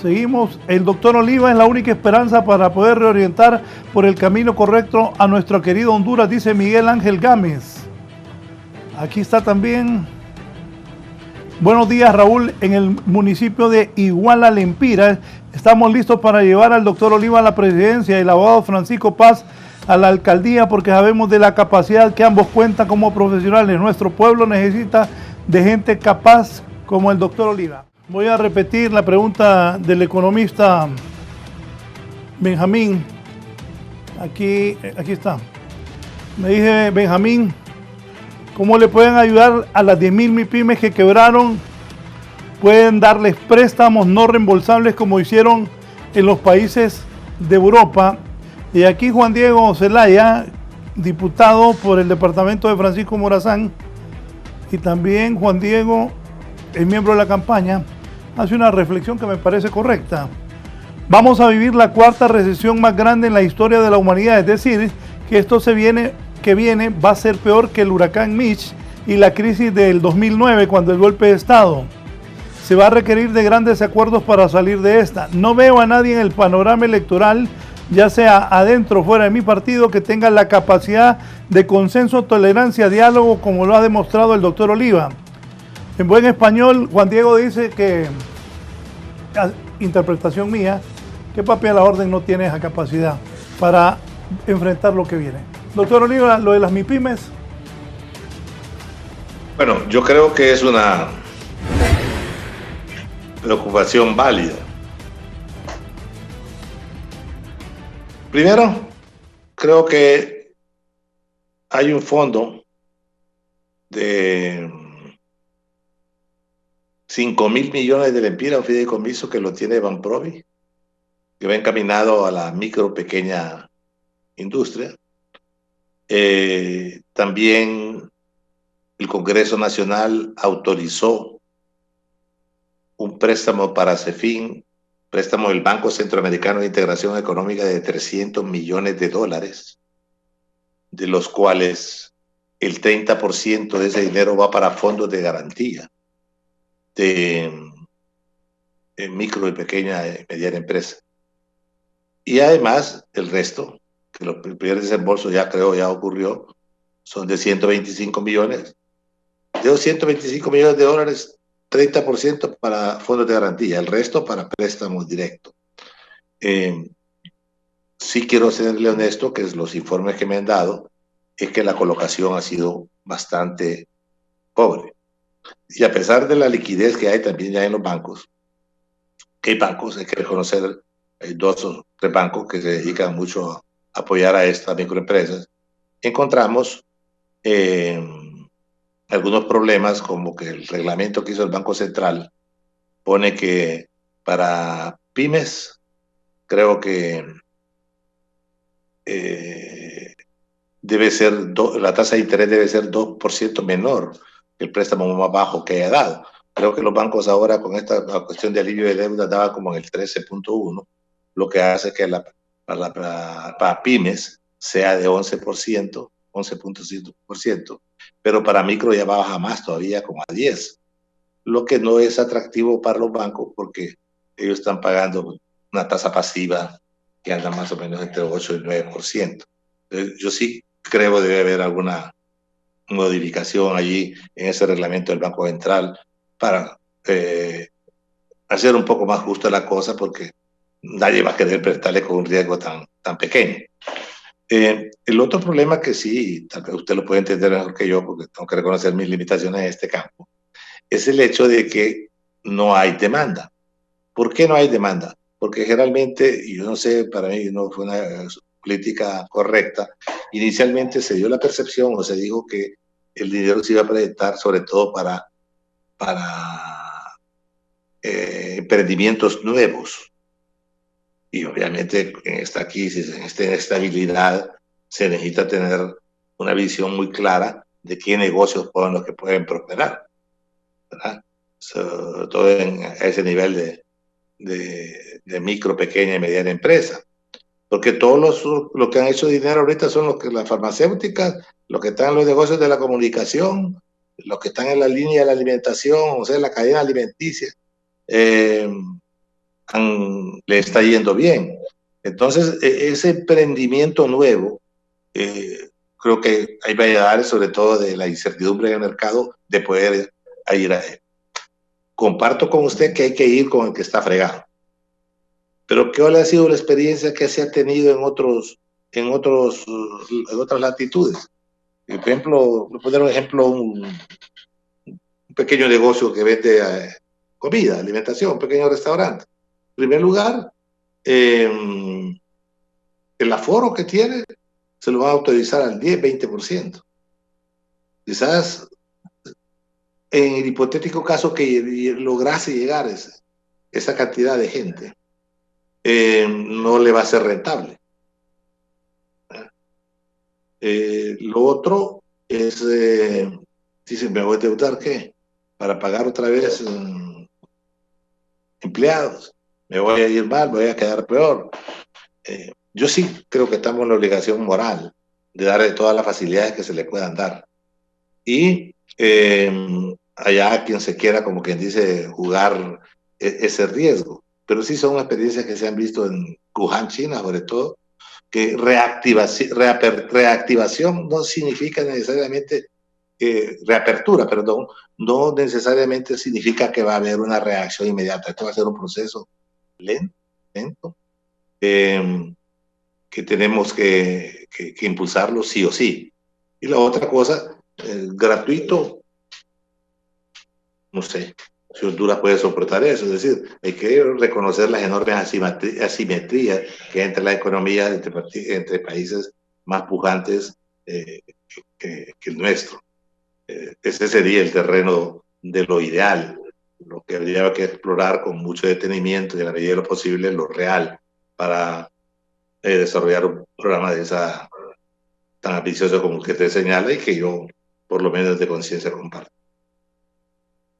seguimos. El doctor Oliva es la única esperanza para poder reorientar por el camino correcto a nuestro querido Honduras, dice Miguel Ángel Gámez. Aquí está también. Buenos días, Raúl. En el municipio de Iguala, Lempira, estamos listos para llevar al doctor Oliva a la presidencia y el abogado Francisco Paz a la alcaldía, porque sabemos de la capacidad que ambos cuentan como profesionales. Nuestro pueblo necesita de gente capaz como el doctor Oliva. Voy a repetir la pregunta del economista Benjamín. Aquí está. Me dice Benjamín: ¿cómo le pueden ayudar a las 10,000 MIPYMES que quebraron? ¿Pueden darles préstamos no reembolsables como hicieron en los países de Europa? Y aquí Juan Diego Zelaya, diputado por el departamento de Francisco Morazán, y también Juan Diego, el miembro de la campaña, hace una reflexión que me parece correcta. Vamos a vivir la cuarta recesión más grande en la historia de la humanidad, es decir, que esto que viene va a ser peor que el huracán Mitch y la crisis del 2009 cuando el golpe de Estado. Se va a requerir de grandes acuerdos para salir de esta. No veo a nadie en el panorama electoral, ya sea adentro o fuera de mi partido, que tenga la capacidad de consenso, tolerancia, diálogo, como lo ha demostrado el doctor Oliva. En buen español, Juan Diego dice que, interpretación mía, que papel a la orden no tiene esa capacidad para enfrentar lo que viene. Doctor Oliva, lo de las MIPYMES. Bueno, yo creo que es una preocupación válida. Primero, creo que hay un fondo de 5.000 millones de lempiras, un fideicomiso que lo tiene Banprovi, que va encaminado a la micro, pequeña industria. También el Congreso Nacional autorizó un préstamo para CEFIN, préstamo del Banco Centroamericano de Integración Económica de $300 millones, de los cuales el 30% de ese dinero va para fondos de garantía de micro y pequeña y mediana empresa. Y además, el resto, que el primer desembolso ya ocurrió, son de 125 millones. De los 125 millones de dólares, 30% para fondos de garantía, el resto para préstamos directos. Sí quiero serle honesto, que los informes que me han dado es que la colocación ha sido bastante pobre. Y a pesar de la liquidez que hay también ya en los bancos, que hay bancos, hay que reconocer, hay 2 o 3 bancos que se dedican mucho a apoyar a estas microempresas, encontramos algunos problemas, como que el reglamento que hizo el Banco Central pone que para pymes, creo que debe ser la tasa de interés debe ser 2% menor que el préstamo más bajo que haya dado. Creo que los bancos ahora, con esta cuestión de alivio de deuda, daban como en el 13.1, lo que hace que para pymes sea de 11%, 11.5%, pero para micro ya baja más todavía, como a 10%, lo que no es atractivo para los bancos porque ellos están pagando una tasa pasiva que anda más o menos entre 8 y 9%. Entonces, yo sí creo que debe haber alguna modificación allí en ese reglamento del Banco Central para hacer un poco más justa la cosa, porque nadie va a querer prestarle con un riesgo tan pequeño. El otro problema que sí, tal vez usted lo puede entender mejor que yo, porque tengo que reconocer mis limitaciones en este campo, es el hecho de que no hay demanda. ¿Por qué no hay demanda? Porque generalmente, y yo no sé, para mí no fue una política correcta, inicialmente se dio la percepción o se dijo que el dinero se iba a proyectar sobre todo para emprendimientos nuevos. Y obviamente en esta crisis, en esta inestabilidad, se necesita tener una visión muy clara de qué negocios son los que pueden prosperar, ¿verdad? Sobre todo a ese nivel de micro, pequeña y mediana empresa. Porque todos los que han hecho dinero ahorita son las farmacéuticas, los que están en los negocios de la comunicación, los que están en la línea de la alimentación, o sea, en la cadena alimenticia. Le está yendo bien. Entonces, ese emprendimiento nuevo, creo que hay variedades, sobre todo de la incertidumbre en el mercado, de poder ir a él. Comparto con usted que hay que ir con el que está fregado. Pero ¿cuál ha sido la experiencia que se ha tenido en otras latitudes? Por ejemplo, voy a poner un ejemplo, un pequeño negocio que vende comida, alimentación, un pequeño restaurante. En primer lugar, el aforo que tiene se lo va a autorizar al 10-20%. Quizás en el hipotético caso que lograse llegar esa cantidad de gente, no le va a ser rentable. Lo otro es, dicen, ¿me voy a endeudar qué? Para pagar otra vez empleados. Me voy a ir mal, me voy a quedar peor. Yo sí creo que estamos en la obligación moral de darle todas las facilidades que se le puedan dar. Y allá quien se quiera, como quien dice, jugar ese riesgo. Pero sí son experiencias que se han visto en Wuhan, China, sobre todo, que reactivación no significa necesariamente reapertura, perdón, no necesariamente significa que va a haber una reacción inmediata. Esto va a ser un proceso lento, que tenemos que impulsarlo sí o sí. Y la otra cosa, gratuito, no sé si Honduras puede soportar eso. Es decir, hay que reconocer las enormes asimetrías que hay entre las economías entre países más pujantes que el nuestro. Ese sería el terreno de lo ideal. lo que habría que explorar con mucho detenimiento y a la medida de lo posible lo real para desarrollar un programa de esa tan ambicioso como que te señala y que yo, por lo menos de conciencia, comparto.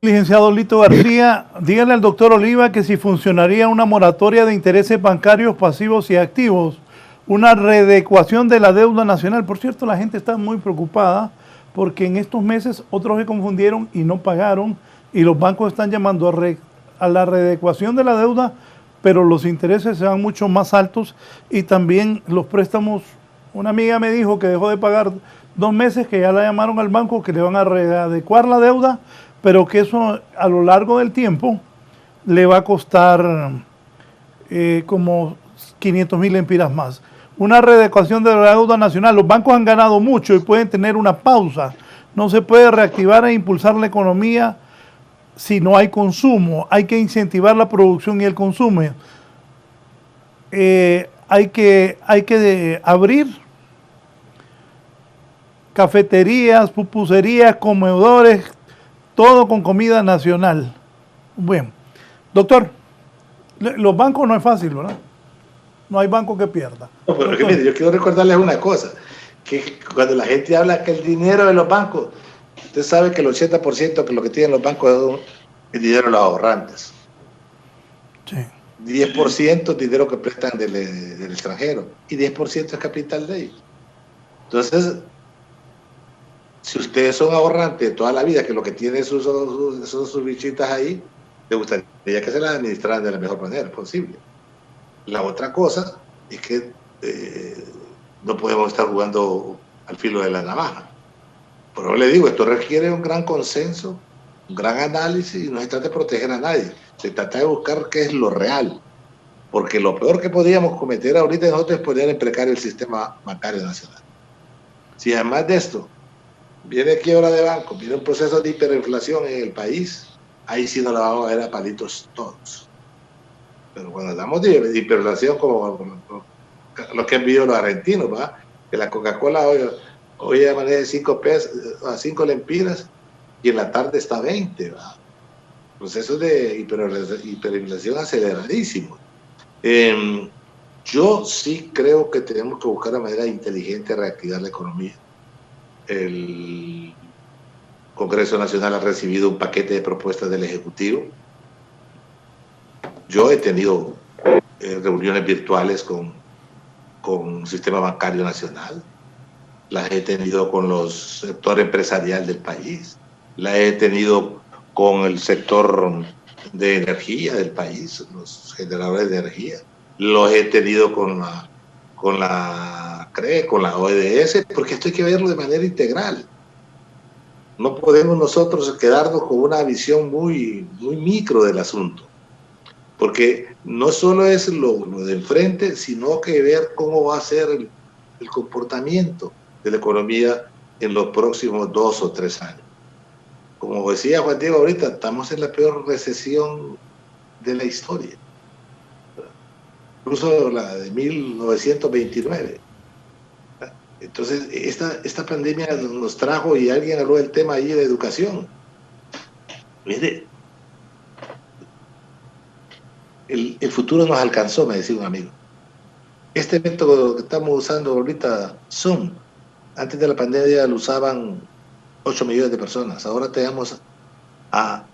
Licenciado Lito García, dígale al doctor Oliva que si funcionaría una moratoria de intereses bancarios pasivos y activos, una readecuación de la deuda nacional. Por cierto, la gente está muy preocupada porque en estos meses otros se confundieron y no pagaron y los bancos están llamando a la readecuación de la deuda, pero los intereses se van mucho más altos y también los préstamos. Una amiga me dijo que dejó de pagar 2 meses, que ya la llamaron al banco, que le van a readecuar la deuda, pero que eso a lo largo del tiempo le va a costar como 500,000 lempiras más. Una readecuación de la deuda nacional. Los bancos han ganado mucho y pueden tener una pausa. No se puede reactivar e impulsar la economía si no hay consumo. Hay que incentivar la producción y el consumo. Hay que abrir cafeterías, pupuserías, comedores, todo con comida nacional. Bueno, doctor, los bancos no es fácil, ¿verdad? No hay banco que pierda. No, pero que mire, yo quiero recordarles una cosa, que cuando la gente habla que el dinero de los bancos, usted sabe que el 80% que lo que tienen los bancos es el dinero de los ahorrantes. Sí. 10% dinero que prestan del extranjero y 10% es capital de ellos. Entonces, si ustedes son ahorrantes de toda la vida, que lo que tienen son sus bichitas ahí, les gustaría que se las administraran de la mejor manera posible. La otra cosa es que no podemos estar jugando al filo de la navaja. Por eso le digo, esto requiere un gran consenso, un gran análisis y no se trata de proteger a nadie. Se trata de buscar qué es lo real. Porque lo peor que podíamos cometer ahorita nosotros es poner en precario el sistema bancario nacional. Si además de esto viene quiebra de banco, viene un proceso de hiperinflación en el país, ahí sí nos la vamos a ver a palitos todos. Pero cuando hablamos de hiperinflación, como los que han vivido los argentinos, ¿va? Que la Coca-Cola hoy amanece 5 pesos, a 5 lempiras y en la tarde está a 20, ¿va? Procesos de hiperinflación aceleradísimos. Yo sí creo que tenemos que buscar una manera inteligente de reactivar la economía. El Congreso Nacional ha recibido un paquete de propuestas del Ejecutivo. Yo he tenido reuniones virtuales con el Sistema Bancario Nacional, las he tenido con los sector empresarial del país, las he tenido con el sector de energía del país, los generadores de energía, los he tenido con la CRE, con la ODS, porque esto hay que verlo de manera integral. No podemos nosotros quedarnos con una visión muy micro del asunto, porque no solo es lo de enfrente, sino que ver cómo va a ser el comportamiento de la economía en los próximos 2 o 3 años. Como decía Juan Diego ahorita, estamos en la peor recesión de la historia, incluso la de 1929. Entonces, esta pandemia nos trajo, y alguien habló del tema ahí de educación. Mire, el futuro nos alcanzó, me decía un amigo. Este método que estamos usando ahorita, Zoom, antes de la pandemia lo usaban 8 millones de personas. Ahora tenemos a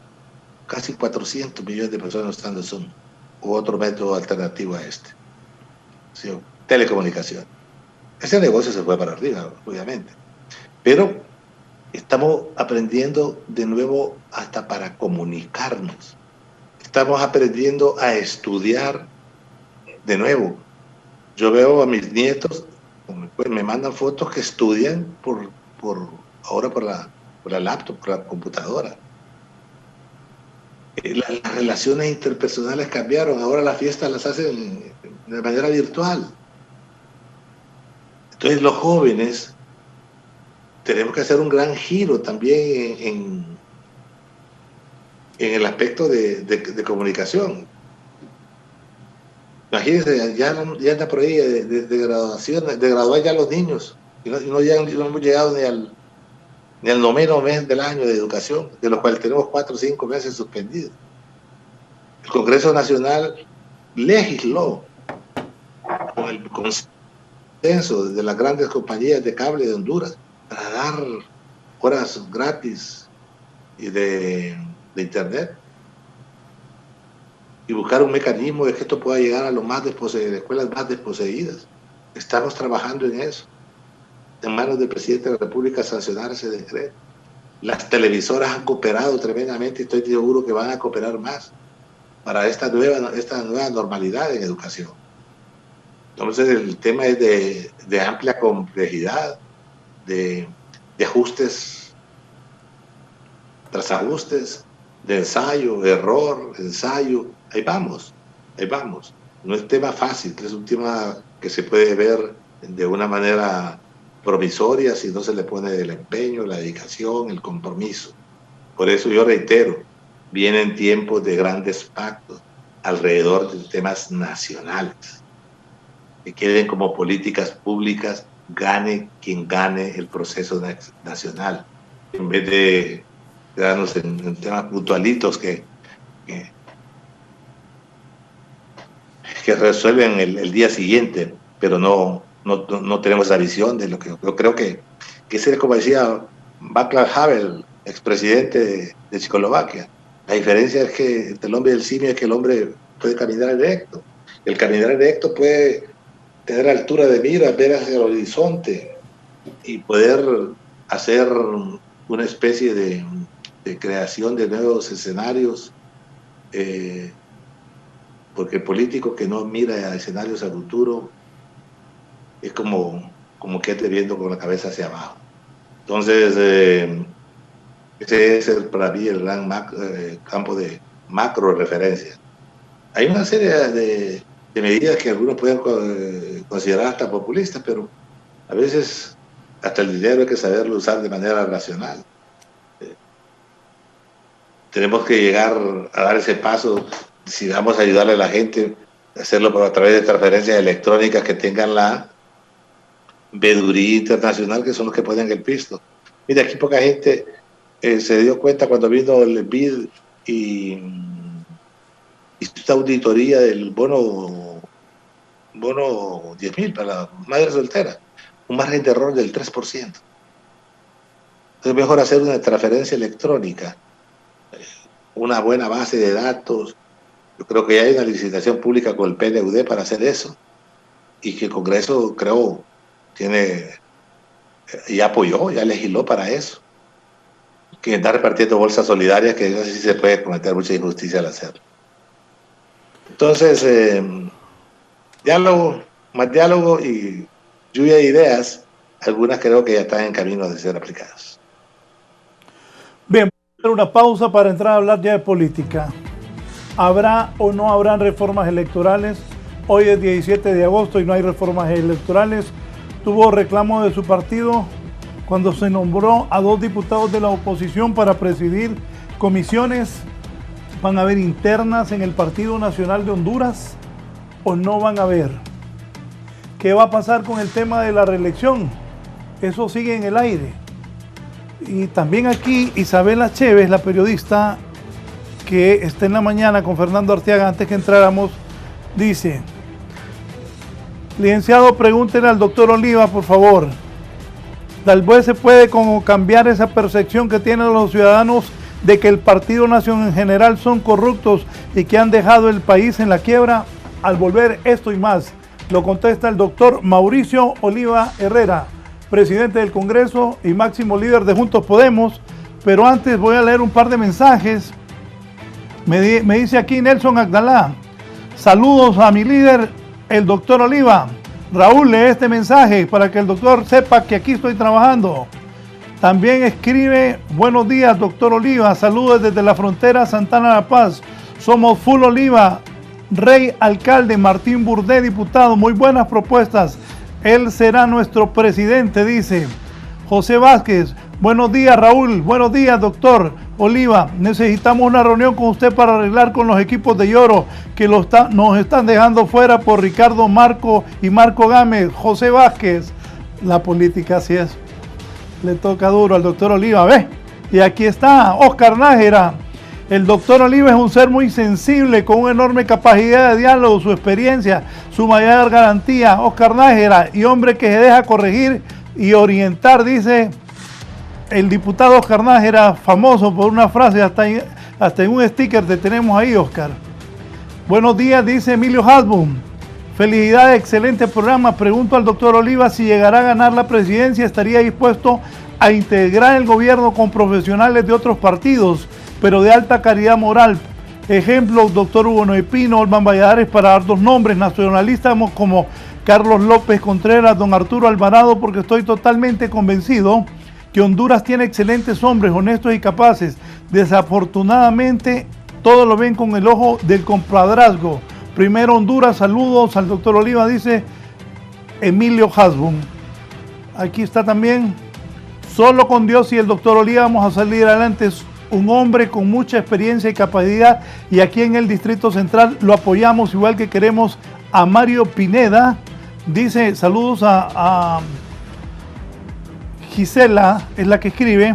casi 400 millones de personas usando Zoom u otro método alternativo a este. ¿Sí? Telecomunicación. Ese negocio se fue para arriba, obviamente. Pero estamos aprendiendo de nuevo hasta para comunicarnos. Estamos aprendiendo a estudiar de nuevo. Yo veo a mis nietos, pues me mandan fotos que estudian ahora por la laptop, por la computadora. Las relaciones interpersonales cambiaron, ahora las fiestas las hacen de manera virtual. Entonces los jóvenes tenemos que hacer un gran giro también en el aspecto de comunicación. Imagínense, ya anda por ahí de graduación, de graduar ya los niños, y no hemos llegado ni el noveno mes del año de educación, de los cuales tenemos 4 o 5 meses suspendidos. El Congreso Nacional legisló con el consenso de las grandes compañías de cable de Honduras para dar horas gratis y de internet y buscar un mecanismo de que esto pueda llegar a los más escuelas más desposeídas. Estamos trabajando en eso. En manos del presidente de la República sancionar ese decreto. Las televisoras han cooperado tremendamente y estoy seguro que van a cooperar más para esta nueva normalidad en educación. Entonces el tema es de amplia complejidad, de ajustes tras ajustes, de ensayo, error, ensayo. Ahí vamos. No es tema fácil, es un tema que se puede ver de una manera provisoria si no se le pone el empeño, la dedicación, el compromiso. Por eso yo reitero, vienen tiempos de grandes pactos alrededor de temas nacionales, que queden como políticas públicas, gane quien gane el proceso nacional, en vez de quedarnos en temas puntualitos que resuelven el día siguiente, pero no tenemos la visión de lo que yo creo que es como decía Václav Havel, expresidente de Checoslovaquia. La diferencia es que entre el hombre y el simio es que el hombre puede caminar erecto. El caminar erecto puede tener altura de mira, ver hacia el horizonte y poder hacer una especie de creación de nuevos escenarios, porque el político que no mira a escenarios al futuro es como que esté viendo con la cabeza hacia abajo. Entonces, ese es para mí el gran campo de macro referencia. Hay una serie de medidas que algunos pueden considerar hasta populistas, pero a veces hasta el dinero hay que saberlo usar de manera racional. Tenemos que llegar a dar ese paso, si vamos a ayudarle a la gente, hacerlo a través de transferencias electrónicas que tengan la veeduría internacional, que son los que ponen el pisto. Mira, aquí poca gente se dio cuenta cuando vino el BID y esta auditoría del bono 10.000 para la madre soltera, un margen de error del 3%. Es mejor hacer una transferencia electrónica, una buena base de datos. Yo creo que ya hay una licitación pública con el PNUD para hacer eso, y que el Congreso, creo, ya apoyó, ya legisló para eso. Que está repartiendo bolsas solidarias, que así se puede cometer mucha injusticia al hacerlo. Entonces, más diálogo y lluvia de ideas, algunas creo que ya están en camino de ser aplicadas. Bien, vamos a hacer una pausa para entrar a hablar ya de política. ¿Habrá o no habrán reformas electorales? Hoy es 17 de agosto y no hay reformas electorales. Tuvo reclamo de su partido cuando se nombró a 2 diputados de la oposición para presidir comisiones. ¿Van a haber internas en el Partido Nacional de Honduras o no van a haber? ¿Qué va a pasar con el tema de la reelección? Eso sigue en el aire. Y también aquí Isabela Chévez, la periodista que está en la mañana con Fernando Arteaga, antes que entráramos, dice: licenciado, pregúntenle al doctor Oliva, por favor. Tal vez se puede como cambiar esa percepción que tienen los ciudadanos de que el Partido Nacional en general son corruptos y que han dejado el país en la quiebra al volver esto y más. Lo contesta el doctor Mauricio Oliva Herrera, presidente del Congreso y máximo líder de Juntos Podemos. Pero antes voy a leer un par de mensajes. Me dice aquí Nelson Agdalá: saludos a mi líder, el doctor Oliva. Raúl, lee este mensaje para que el doctor sepa que aquí estoy trabajando. También escribe: buenos días, doctor Oliva, saludos desde la frontera Santana La Paz. Somos Full Oliva, Rey Alcalde, Martín Burdé, diputado. Muy buenas propuestas. Él será nuestro presidente, dice. José Vázquez: buenos días, Raúl. Buenos días, doctor Oliva. Necesitamos una reunión con usted para arreglar con los equipos de Lloro que nos están dejando fuera por Ricardo Marco y Marco Gámez. José Vázquez: la política así es. Le toca duro al doctor Oliva, ¿ves? Y aquí está Oscar Nájera. El doctor Oliva es un ser muy sensible, con una enorme capacidad de diálogo, su experiencia, su mayor garantía. Oscar Nájera, y hombre que se deja corregir y orientar, dice el diputado Oscar Nájera, famoso por una frase, hasta en un sticker te tenemos ahí, Oscar. Buenos días, dice Emilio Hasbun. Felicidades, excelente programa. Pregunto al doctor Oliva si llegará a ganar la presidencia, estaría dispuesto a integrar el gobierno con profesionales de otros partidos, pero de alta calidad moral. Ejemplo, doctor Hugo Noé Pino, Olman Valladares, para dar dos nombres nacionalistas como Carlos López Contreras, don Arturo Alvarado, porque estoy totalmente convencido que Honduras tiene excelentes hombres, honestos y capaces. Desafortunadamente, todos lo ven con el ojo del compadrazgo. Primero Honduras, saludos al doctor Oliva, dice Emilio Hasbun. Aquí está también, solo con Dios y el doctor Oliva vamos a salir adelante. Es un hombre con mucha experiencia y capacidad, y aquí en el Distrito Central lo apoyamos, igual que queremos a Mario Pineda. Dice, saludos a Gisela, es la que escribe.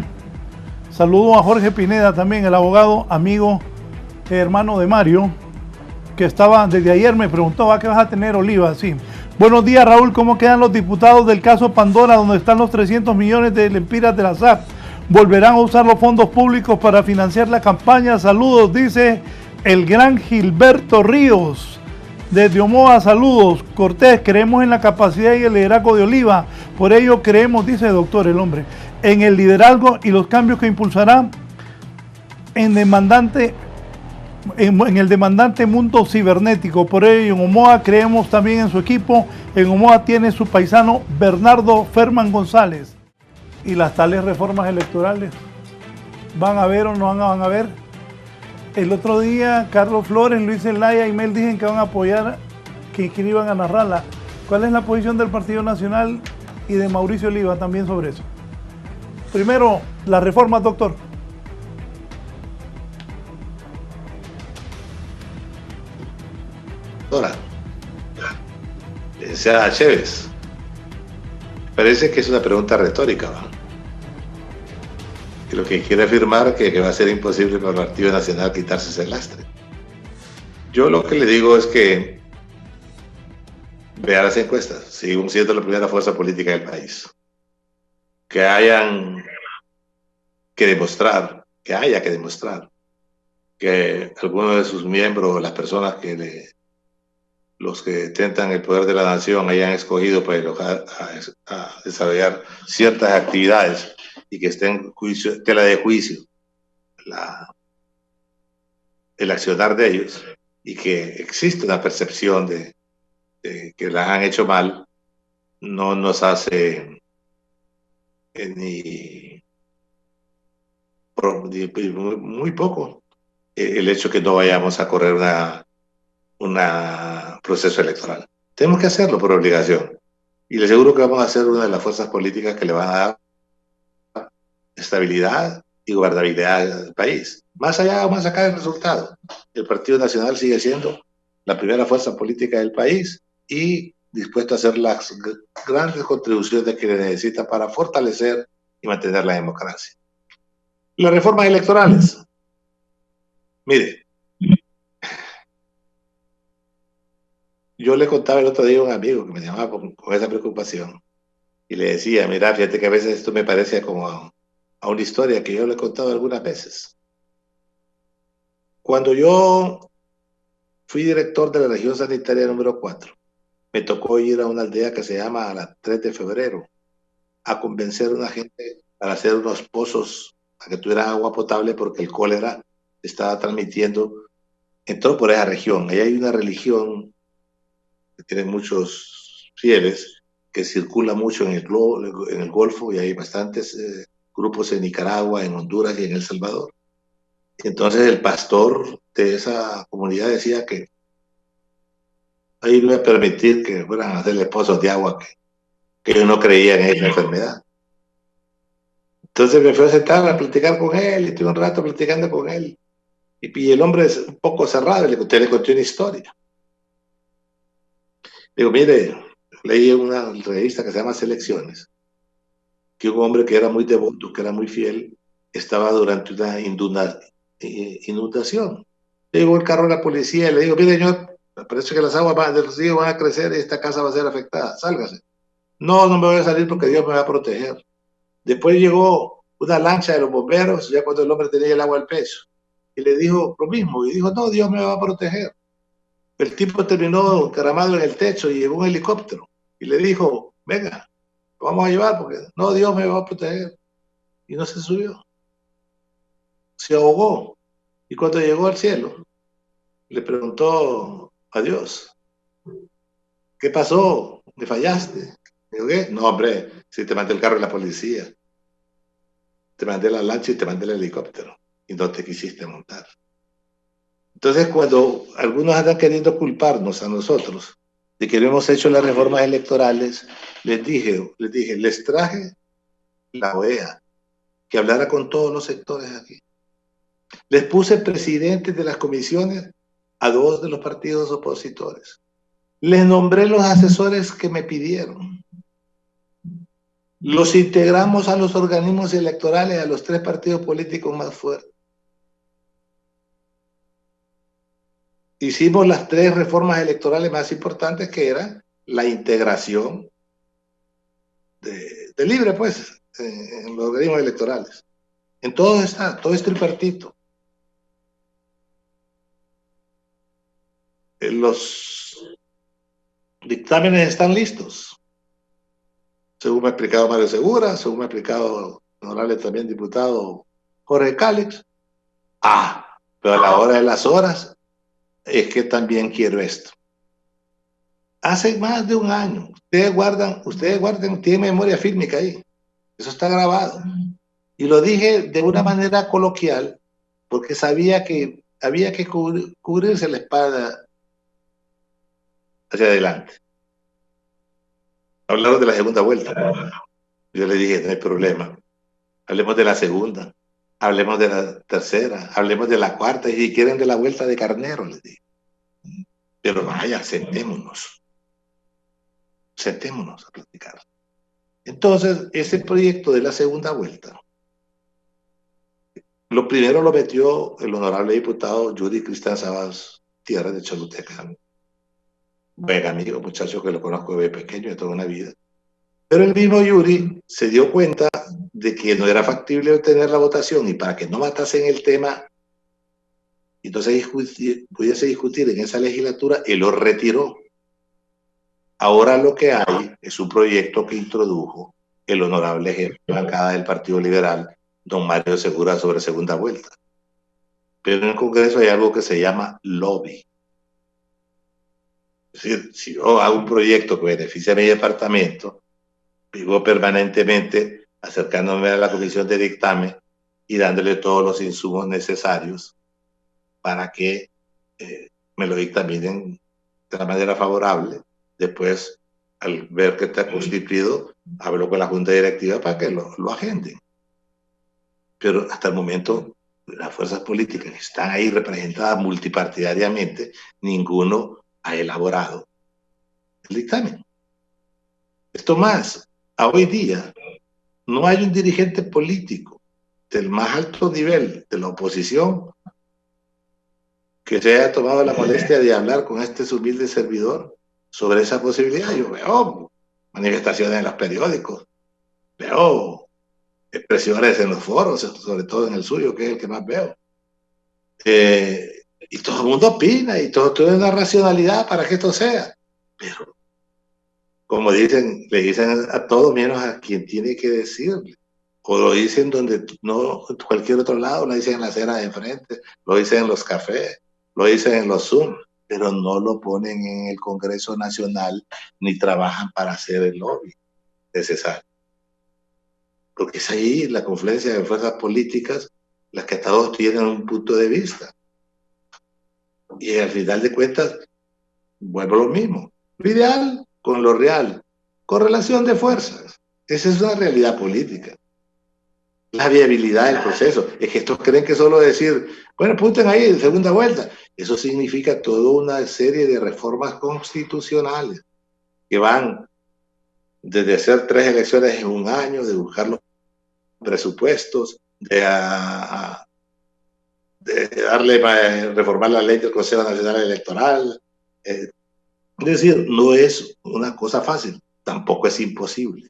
Saludos a Jorge Pineda también, el abogado, amigo, hermano de Mario, que estaba desde ayer, me preguntó, ¿a qué vas a tener, Oliva? Sí. Buenos días, Raúl, ¿cómo quedan los diputados del caso Pandora, donde están los 300 millones de lempiras de la SAP? ¿Volverán a usar los fondos públicos para financiar la campaña? Saludos, dice el gran Gilberto Ríos. Desde Omoa, saludos. Cortés, creemos en la capacidad y el liderazgo de Oliva. Por ello creemos, dice el doctor, el hombre, en el liderazgo y los cambios que impulsará en el demandante mundo cibernético. Por ello en Omoa creemos también en su equipo. En Omoa tiene su paisano Bernardo Ferman González. Y las tales reformas electorales, ¿van a ver o no van a ver? El otro día Carlos Flores, Luis Zelaya y Mel dicen que van a apoyar, que iban a narrarla. ¿Cuál es la posición del Partido Nacional y de Mauricio Oliva también sobre eso? Primero, las reformas, doctor. Ahora, sea Chévez. Parece que es una pregunta retórica, ¿no? Que lo que quiere afirmar que va a ser imposible para el Partido Nacional quitarse ese lastre. Yo lo que le digo es que vea las encuestas, siguen siendo la primera fuerza política del país. Que haya que demostrar que algunos de sus miembros, las personas los que tentan el poder de la nación, hayan escogido para a desarrollar ciertas actividades y que estén en juicio, tela de juicio el accionar de ellos, y que existe una percepción de que las han hecho mal, no nos hace muy poco el hecho que no vayamos a correr un proceso electoral. Tenemos que hacerlo por obligación, y les aseguro que vamos a ser una de las fuerzas políticas que le van a dar estabilidad y gobernabilidad al país. Más allá, más acá del resultado, el Partido Nacional sigue siendo la primera fuerza política del país y dispuesto a hacer las grandes contribuciones que necesita para fortalecer y mantener la democracia. Las reformas electorales. Mire, yo le contaba el otro día a un amigo que me llamaba con esa preocupación y le decía, mira, fíjate que a veces esto me parece como a una historia que yo le he contado algunas veces. Cuando yo fui director de la región sanitaria número 4, me tocó ir a una aldea que se llama la 3 de febrero a convencer a una gente para hacer unos pozos para que tuvieran agua potable, porque el cólera estaba transmitiendo, entró por esa región. Ahí hay una religión que tiene muchos fieles, que circula mucho en el Golfo, y hay bastantes grupos en Nicaragua, en Honduras y en El Salvador. Entonces el pastor de esa comunidad decía que ahí no iba a permitir que fueran a hacerle pozos de agua, que ellos no creían en esa enfermedad. Entonces me fui a sentar a platicar con él, y estuve un rato platicando con él. Y el hombre es un poco cerrado, y le conté una historia. Digo, mire, leí una revista que se llama Selecciones, que un hombre que era muy devoto, que era muy fiel, estaba durante una inundación. Llegó el carro de la policía y le dijo, mire señor, me parece que las aguas del río van a crecer y esta casa va a ser afectada, sálgase. No, no me voy a salir porque Dios me va a proteger. Después llegó una lancha de los bomberos, ya cuando el hombre tenía el agua al pecho, y le dijo lo mismo, y dijo, no, Dios me va a proteger. El tipo terminó encaramado en el techo y llegó un helicóptero, y le dijo, venga, lo vamos a llevar porque no, Dios me va a proteger. Y no se subió, se ahogó. Y cuando llegó al cielo, le preguntó a Dios, ¿qué pasó? ¿Me fallaste? Digo, ¿qué? No, hombre, si te mandé el carro de la policía, te mandé la lancha y te mandé el helicóptero y no te quisiste montar. Entonces, cuando algunos andan queriendo culparnos a nosotros de que no hemos hecho las reformas electorales, les dije, les traje la OEA, que hablara con todos los sectores aquí. Les puse presidentes de las comisiones a 2 de los partidos opositores. Les nombré los asesores que me pidieron. Los integramos a los organismos electorales, a los 3 partidos políticos más fuertes. Hicimos las 3 reformas electorales más importantes, que eran la integración de libre, pues, en los organismos electorales. En todo está, todo es tripartito. Los dictámenes están listos, según me ha explicado Mario Segura, según me ha explicado el honorable también diputado Jorge Cálix. Pero a la hora de las horas es que también quiero esto. Hace más de un año, ustedes guardan, tienen memoria fílmica ahí, eso está grabado. Y lo dije de una manera coloquial, porque sabía que había que cubrirse la espalda hacia adelante. Hablaron de la segunda vuelta. Yo le dije, no hay problema. Hablemos de la segunda, hablemos de la tercera, hablemos de la cuarta, y si quieren de la vuelta de carnero, les dije. Pero vaya, sentémonos a platicar. Entonces, ese proyecto de la segunda vuelta, lo primero lo metió el honorable diputado Yuri Cristian Sabas Tierra de Choluteca. Buen amigo, muchacho que lo conozco de pequeño, de toda una vida. Pero el mismo Yuri se dio cuenta de que no era factible obtener la votación, y para que no matasen el tema y entonces pudiese discutir en esa legislatura, él lo retiró. Ahora lo que hay es un proyecto que introdujo el honorable jefe de bancada del Partido Liberal, don Mario Segura, sobre segunda vuelta. Pero en el Congreso hay algo que se llama lobby. Es decir, si yo hago un proyecto que beneficia a mi departamento, vivo permanentemente acercándome a la comisión de dictamen y dándole todos los insumos necesarios para que me lo dictaminen de la manera favorable. Después, al ver que está constituido, hablo con la Junta Directiva para que lo agenden. Pero hasta el momento, las fuerzas políticas que están ahí representadas multipartidariamente, ninguno ha elaborado el dictamen. Esto más, a hoy día no hay un dirigente político del más alto nivel de la oposición que se haya tomado la molestia de hablar con este humilde servidor sobre esa posibilidad. Yo veo manifestaciones en los periódicos, veo expresiones en los foros, sobre todo en el suyo, que es el que más veo. Y todo el mundo opina, y todo es una racionalidad para que esto sea. Pero, como dicen, le dicen a todos menos a quien tiene que decirle. O lo dicen donde no, en cualquier otro lado, lo dicen en la acera de enfrente, lo dicen en los cafés, lo dicen en los Zoom, pero no lo ponen en el Congreso Nacional ni trabajan para hacer el lobby necesario. Porque es ahí la confluencia de fuerzas políticas las que todos tienen un punto de vista. Y al final de cuentas, vuelvo a lo mismo. Lo ideal con lo real. Correlación de fuerzas. Esa es una realidad política. La viabilidad del proceso. Es que estos creen que solo decir, bueno, apunten ahí en segunda vuelta. Eso significa toda una serie de reformas constitucionales que van desde hacer 3 elecciones en un año, de buscar los presupuestos, de reformar la ley del Consejo Nacional Electoral. Es decir, no es una cosa fácil, tampoco es imposible,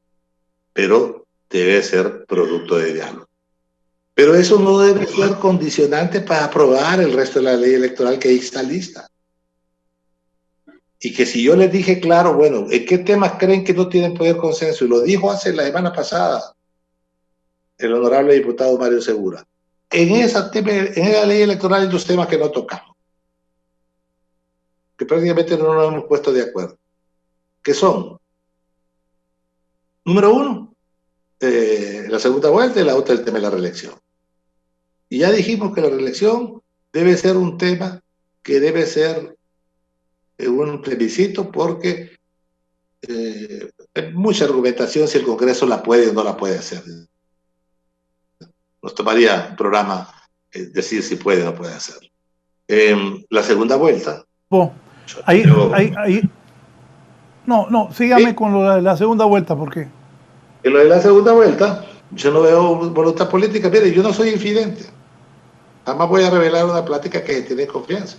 pero debe ser producto de diálogo. Pero eso no debe ser condicionante para aprobar el resto de la ley electoral que ahí está lista. Y que si yo les dije claro, bueno, ¿en qué temas creen que no tienen poder consenso? Y lo dijo hace la semana pasada el honorable diputado Mario Segura. En esa ley electoral hay 2 temas que no tocamos, que prácticamente no nos hemos puesto de acuerdo. ¿Qué son? Número 1, la segunda vuelta, y la otra el tema de la reelección. Y ya dijimos que la reelección debe ser un tema que debe ser un plebiscito, porque hay mucha argumentación si el Congreso la puede o no la puede hacer. Nos tomaría un programa decir si puede o no puede hacerlo. La segunda vuelta. No, sígame, ¿sí? Con lo de la segunda vuelta, ¿por qué? En lo de la segunda vuelta, yo no veo voluntad política. Mire, yo no soy infidente. Jamás voy a revelar una plática que tiene confianza.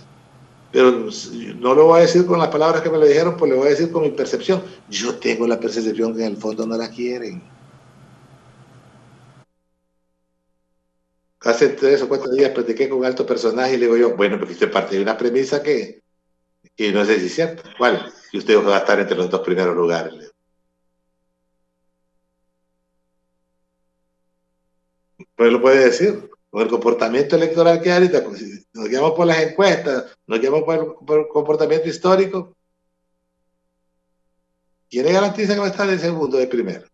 Pero no lo voy a decir con las palabras que me lo dijeron, pues le voy a decir con mi percepción. Yo tengo la percepción que en el fondo no la quieren. Hace 3 o 4 días platiqué con un alto personaje y le digo yo, bueno, porque usted parte de una premisa que no sé si es cierta. ¿Cuál? Que usted va a estar entre los 2 primeros lugares. Pues lo puede decir. Con el comportamiento electoral que hay ahorita, si nos guiamos por las encuestas, nos guiamos por el comportamiento histórico, ¿quién le garantiza que va a estar de segundo, de primero?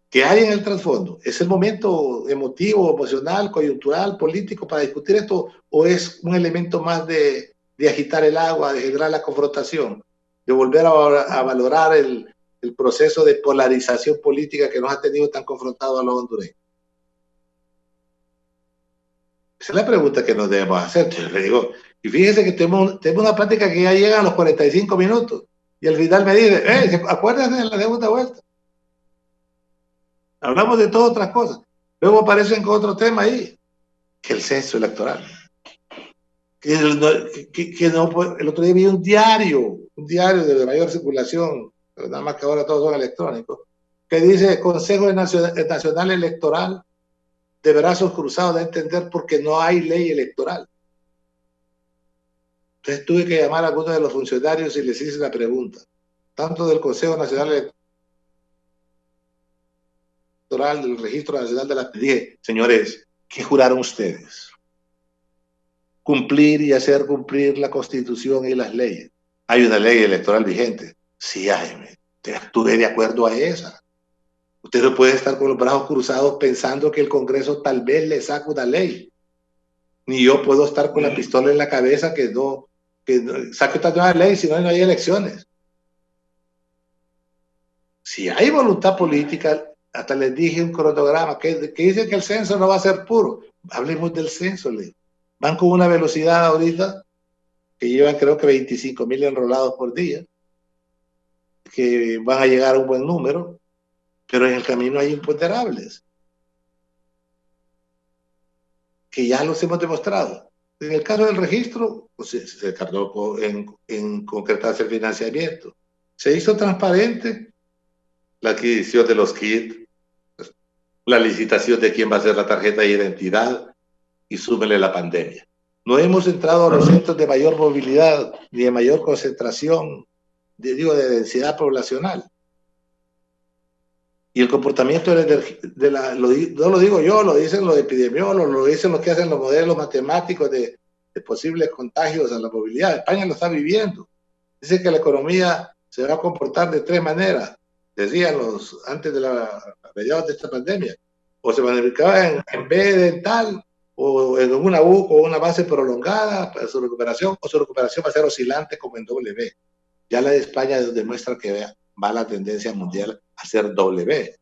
¿Qué hay en el trasfondo? ¿Es el momento emotivo, emocional, coyuntural, político para discutir esto, o es un elemento más de agitar el agua, de generar la confrontación, de volver a valorar el proceso de polarización política que nos ha tenido tan confrontados a los hondureños? Esa es la pregunta que nos debemos hacer. Yo le digo, y fíjese que tenemos una plática que ya llega a los 45 minutos, y al final me dice, acuérdense de la segunda vuelta. Hablamos de todas otras cosas. Luego aparecen con otro tema ahí, que el censo electoral. El otro día vi un diario de mayor circulación, pero nada más que ahora todos son electrónicos, que dice Consejo Nacional Electoral de brazos cruzados, de entender porque no hay ley electoral. Entonces tuve que llamar a algunos de los funcionarios y les hice la pregunta, tanto del Consejo Nacional Electoral, del Registro Nacional de la... Dije, señores, ¿qué juraron ustedes? Cumplir y hacer cumplir la Constitución y las leyes. Hay una ley electoral vigente. Sí, Jaime, estuve de acuerdo a esa. Usted no puede estar con los brazos cruzados pensando que el Congreso tal vez le saca una ley. Ni yo puedo estar con la pistola en la cabeza que saque esta nueva ley, si no hay elecciones. Si hay voluntad política, hasta les dije un cronograma que dice que el censo no va a ser puro. Hablemos del censo. Van con una velocidad ahorita que llevan creo que 25,000 enrolados por día, que van a llegar a un buen número, pero en el camino hay imponderables, que ya los hemos demostrado. En el caso del registro, pues se tardó en concretarse el financiamiento. Se hizo transparente la adquisición de los kits, la licitación de quién va a ser la tarjeta de identidad, y súmele la pandemia. No hemos entrado a los centros de mayor movilidad ni de mayor concentración, de densidad poblacional. Y el comportamiento no lo digo yo, lo dicen los epidemiólogos, lo dicen los que hacen los modelos matemáticos de posibles contagios a la movilidad. España lo está viviendo. Dice que la economía se va a comportar de 3 maneras, decían antes de mediados de esta pandemia. O se manificaba en B dental, o en una U o una base prolongada para su recuperación, o su recuperación va a ser oscilante como en W. Ya la de España demuestra que va la tendencia mundial a ser W.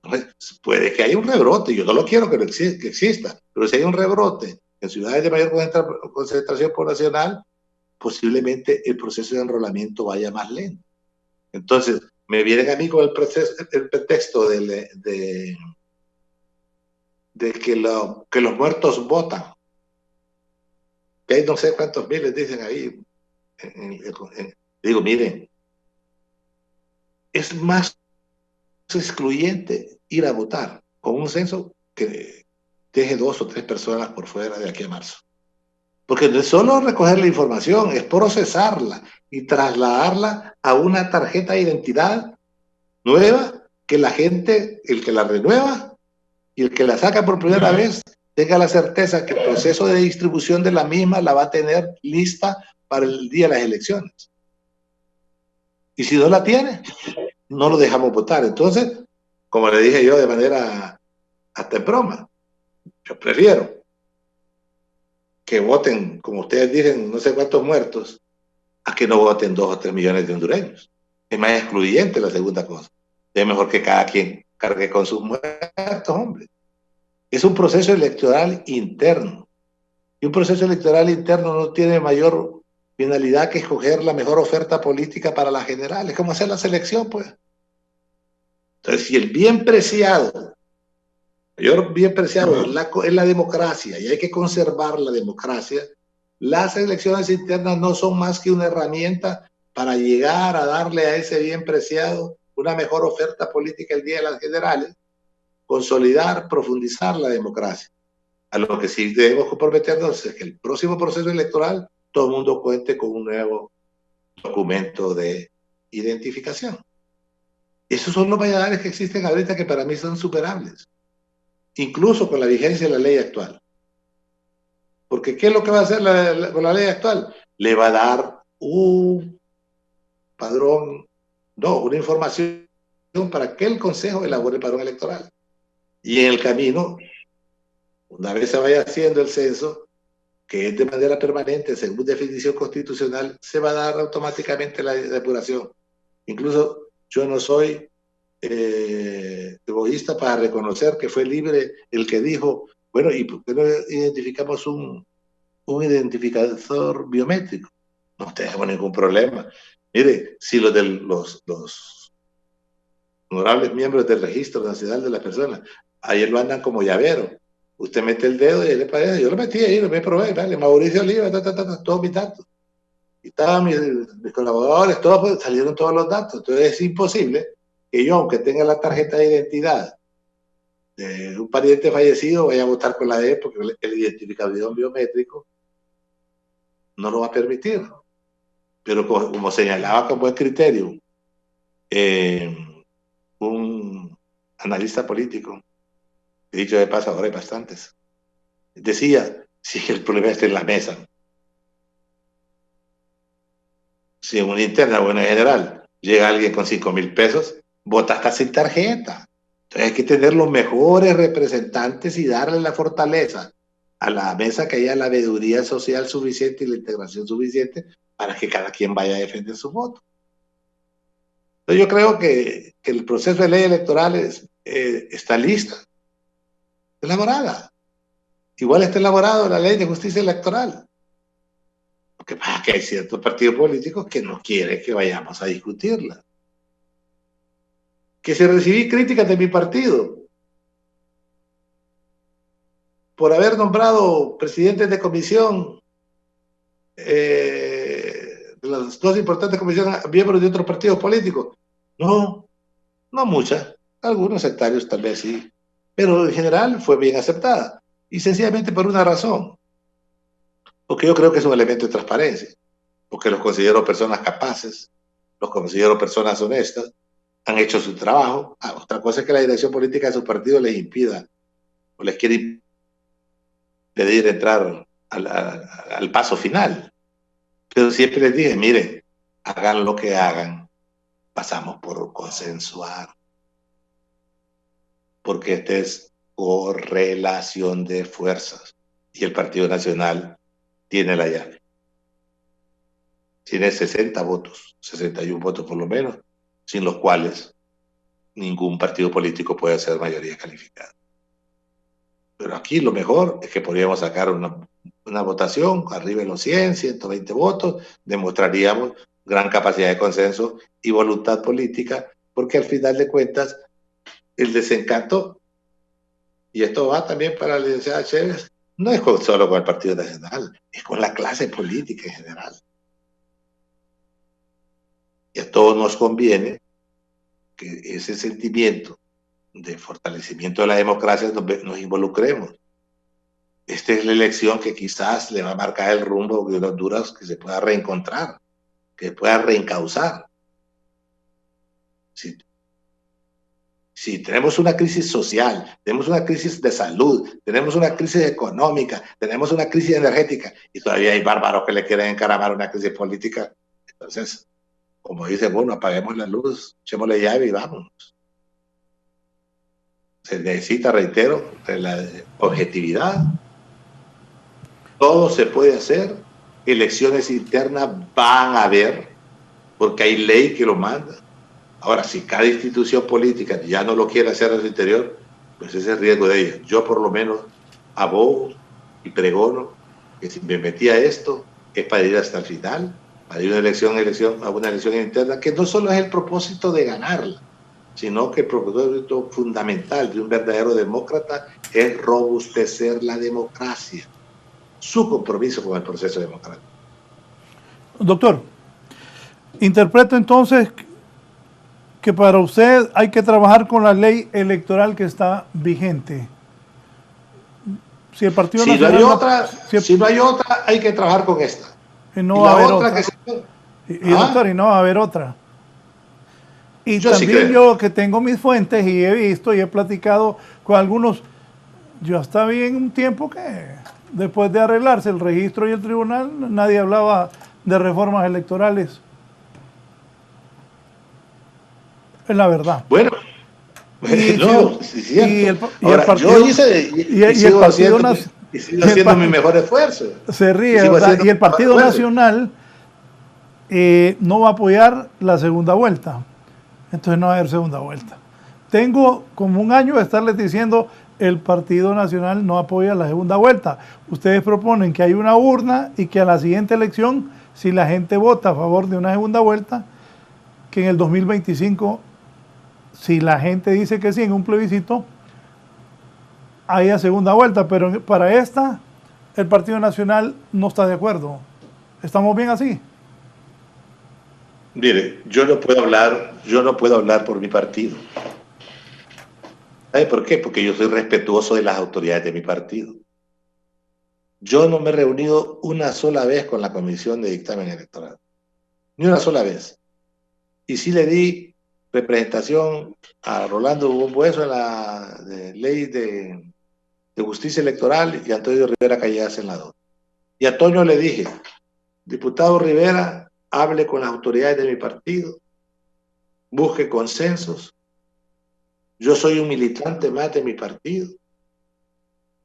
Entonces, puede que haya un rebrote, yo no lo quiero que exista, pero si hay un rebrote en ciudades de mayor concentración poblacional, posiblemente el proceso de enrolamiento vaya más lento. Entonces, me vienen a mí con el pretexto de que los muertos votan. Que hay no sé cuántos miles dicen ahí. Digo, miren, es más excluyente ir a votar con un censo que deje 2 o 3 personas por fuera de aquí a marzo. Porque no es solo recoger la información, es procesarla y trasladarla a una tarjeta de identidad nueva que la gente, el que la renueva y el que la saca por primera vez, tenga la certeza que el proceso de distribución de la misma la va a tener lista para el día de las elecciones. Y si no la tiene, no lo dejamos votar. Entonces, como le dije yo de manera hasta en broma, yo prefiero que voten, como ustedes dicen, no sé cuántos muertos, a que no voten 2 o 3 millones de hondureños. Es más excluyente la segunda cosa. Es mejor que cada quien cargue con sus muertos, hombre. Es un proceso electoral interno. Y un proceso electoral interno no tiene mayor finalidad que escoger la mejor oferta política para la general. Es como hacer la selección, pues. Entonces, si el bien preciado, mayor bien preciado es la democracia y hay que conservar la democracia, las elecciones internas no son más que una herramienta para llegar a darle a ese bien preciado una mejor oferta política el día de las generales, consolidar, profundizar la democracia. A lo que sí debemos comprometernos es que el próximo proceso electoral todo el mundo cuente con un nuevo documento de identificación. Esos son los valladares que existen ahorita que para mí son superables, incluso con la vigencia de la ley actual. Porque ¿qué es lo que va a hacer con la ley actual? Le va a dar un padrón, no, una información para que el Consejo elabore el padrón electoral. Y en el camino, una vez se vaya haciendo el censo, que es de manera permanente, según definición constitucional, se va a dar automáticamente la depuración. Incluso yo no soy egoísta para reconocer que fue Libre el que dijo, bueno, ¿y por qué no identificamos un identificador biométrico? No tenemos ningún problema. Mire, si los honorables miembros del Registro Nacional de las Personas, ayer lo andan como llavero. Usted mete el dedo y él le parece, yo lo metí ahí, lo me probé, vale, Mauricio Oliva, todos mis datos. Y estaban mis colaboradores, todos, pues, salieron todos los datos. Entonces es imposible que yo, aunque tenga la tarjeta de identidad de un pariente fallecido, vaya a votar con la de él, porque el identificador biométrico no lo va a permitir. Pero como señalaba con buen criterio un analista político, dicho de paso, ahora hay bastantes, decía, si el problema está en la mesa, si en una interna o en general llega alguien con 5,000 pesos, vota hasta sin tarjeta. Entonces hay que tener los mejores representantes y darle la fortaleza a la mesa, que haya la veeduría social suficiente y la integración suficiente para que cada quien vaya a defender su voto. Entonces yo creo que el proceso de ley electoral está lista, elaborada. Igual está elaborado la ley de justicia electoral. Lo que pasa es que hay ciertos partidos políticos que no quieren que vayamos a discutirla. Que si recibí críticas de mi partido por haber nombrado presidentes de comisión de las 2 importantes comisiones, miembros de otros partidos políticos. No muchas, algunos sectarios tal vez sí, pero en general fue bien aceptada. Y sencillamente por una razón, porque yo creo que es un elemento de transparencia, porque los considero personas capaces, los considero personas honestas, han hecho su trabajo. Otra cosa es que la dirección política de su partido les impida o les quiere impedir entrar al paso final. Pero siempre les dije, miren, hagan lo que hagan, pasamos por consensuar, porque esta es correlación de fuerzas y el Partido Nacional tiene la llave. Tiene 60 votos, 61 votos por lo menos, sin los cuales ningún partido político puede hacer mayoría calificada. Pero aquí lo mejor es que podríamos sacar una una votación, arriba de los 100, 120 votos, demostraríamos gran capacidad de consenso y voluntad política, porque al final de cuentas, el desencanto, y esto va también para la licenciada Chévez, no es solo con el Partido Nacional, es con la clase política en general. Y a todos nos conviene que ese sentimiento de fortalecimiento de la democracia nos involucremos. Esta es la elección que quizás le va a marcar el rumbo de Honduras, que se pueda reencontrar, que pueda reencauzar. Si tenemos una crisis social, tenemos una crisis de salud, tenemos una crisis económica, tenemos una crisis energética, y todavía hay bárbaros que le quieren encaramar una crisis política, entonces, como dice, bueno, apaguemos la luz, echémosle llave y vámonos. Se necesita, reitero, la objetividad. Todo se puede hacer. Elecciones internas van a haber, porque hay ley que lo manda. Ahora, si cada institución política ya no lo quiere hacer a su interior, pues ese es el riesgo de ella. Yo por lo menos abogo y pregono que si me metí a esto es para ir hasta el final, para ir a una elección interna, que no solo es el propósito de ganarla, sino que el propósito fundamental de un verdadero demócrata es robustecer la democracia, su compromiso con el proceso democrático. Doctor, interpreto entonces que para usted hay que trabajar con la ley electoral que está vigente. Si el Partido Nacional si no hay otra, hay que trabajar con esta. Y no va a haber otra. Doctor, y no va a haber otra. Y yo también sí yo que tengo mis fuentes y he visto y he platicado con algunos, yo hasta vi en un tiempo que después de arreglarse el registro y el tribunal, nadie hablaba de reformas electorales. Es la verdad. Bueno, sigo haciendo mi mejor esfuerzo. Se ríe, ¿verdad? Y el Partido Nacional no va a apoyar la segunda vuelta. Entonces no va a haber segunda vuelta. Tengo como un año de estarles diciendo, el Partido Nacional no apoya la segunda vuelta. Ustedes proponen que hay una urna y que a la siguiente elección, si la gente vota a favor de una segunda vuelta, que en el 2025, si la gente dice que sí en un plebiscito, haya segunda vuelta. Pero para esta, el Partido Nacional no está de acuerdo. ¿Estamos bien así? Mire, yo no puedo hablar por mi partido. ¿Sabe por qué? Porque yo soy respetuoso de las autoridades de mi partido. Yo no me he reunido una sola vez con la Comisión de Dictamen Electoral. Ni una sola vez. Y sí le di representación a Rolando Bueso en la ley de justicia electoral y a Antonio Rivera Calleja, senador. Y a Toño le dije, diputado Rivera, hable con las autoridades de mi partido, busque consensos. Yo soy un militante más de mi partido.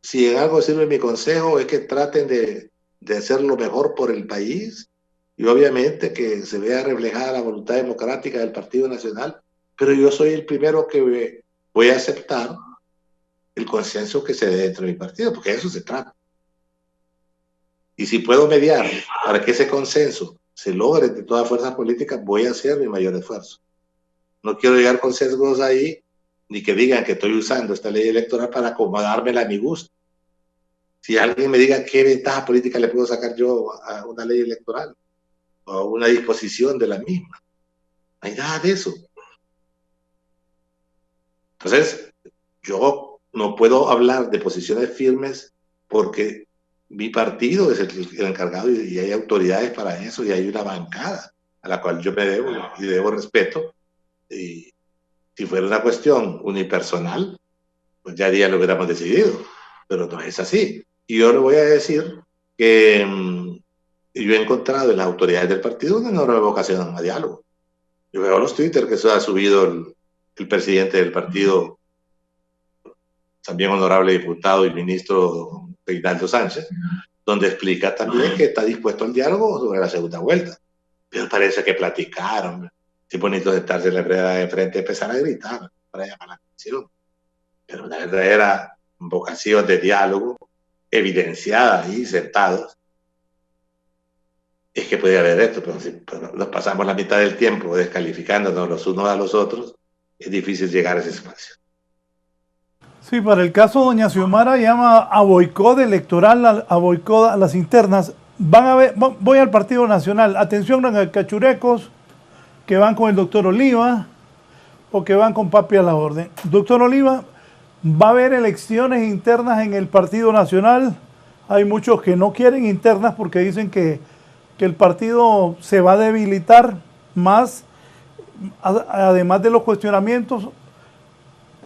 Si en algo sirve mi consejo es que traten de hacer lo mejor por el país y obviamente que se vea reflejada la voluntad democrática del Partido Nacional, pero yo soy el primero que voy a aceptar el consenso que se dé dentro de mi partido, porque de eso se trata. Y si puedo mediar para que ese consenso se logre de todas fuerzas políticas, voy a hacer mi mayor esfuerzo. No quiero llegar con sesgos ahí, ni que digan que estoy usando esta ley electoral para acomodármela a mi gusto. Si alguien me diga qué ventaja política le puedo sacar yo a una ley electoral o a una disposición de la misma, no hay nada de eso. Entonces, yo no puedo hablar de posiciones firmes porque mi partido es el encargado y hay autoridades para eso y hay una bancada a la cual yo me debo y debo respeto. Y si fuera una cuestión unipersonal, pues ya lo hubiéramos decidido, pero no es así. Y yo le voy a decir que yo he encontrado en las autoridades del partido una enorme vocación a diálogo. Yo veo los Twitter que ha subido el presidente del partido, también honorable diputado y ministro Reinaldo Sánchez, donde explica también que está dispuesto al diálogo sobre la segunda vuelta. Pero parece que platicaron. Sí, bonito sentarse en la vereda de frente y empezar a gritar para llamar la atención. Pero una verdadera vocación de diálogo evidenciada ahí, sentados, es que puede haber esto, pero si nos pasamos la mitad del tiempo descalificándonos los unos a los otros, es difícil llegar a ese espacio. Sí, para el caso doña Xiomara llama a boicot electoral, a boicot a las internas. Van a ver, voy al Partido Nacional, atención a cachurecos que van con el doctor Oliva o que van con Papi a la orden. Doctor Oliva, ¿va a haber elecciones internas en el Partido Nacional? Hay muchos que no quieren internas porque dicen que el partido se va a debilitar más, además de los cuestionamientos,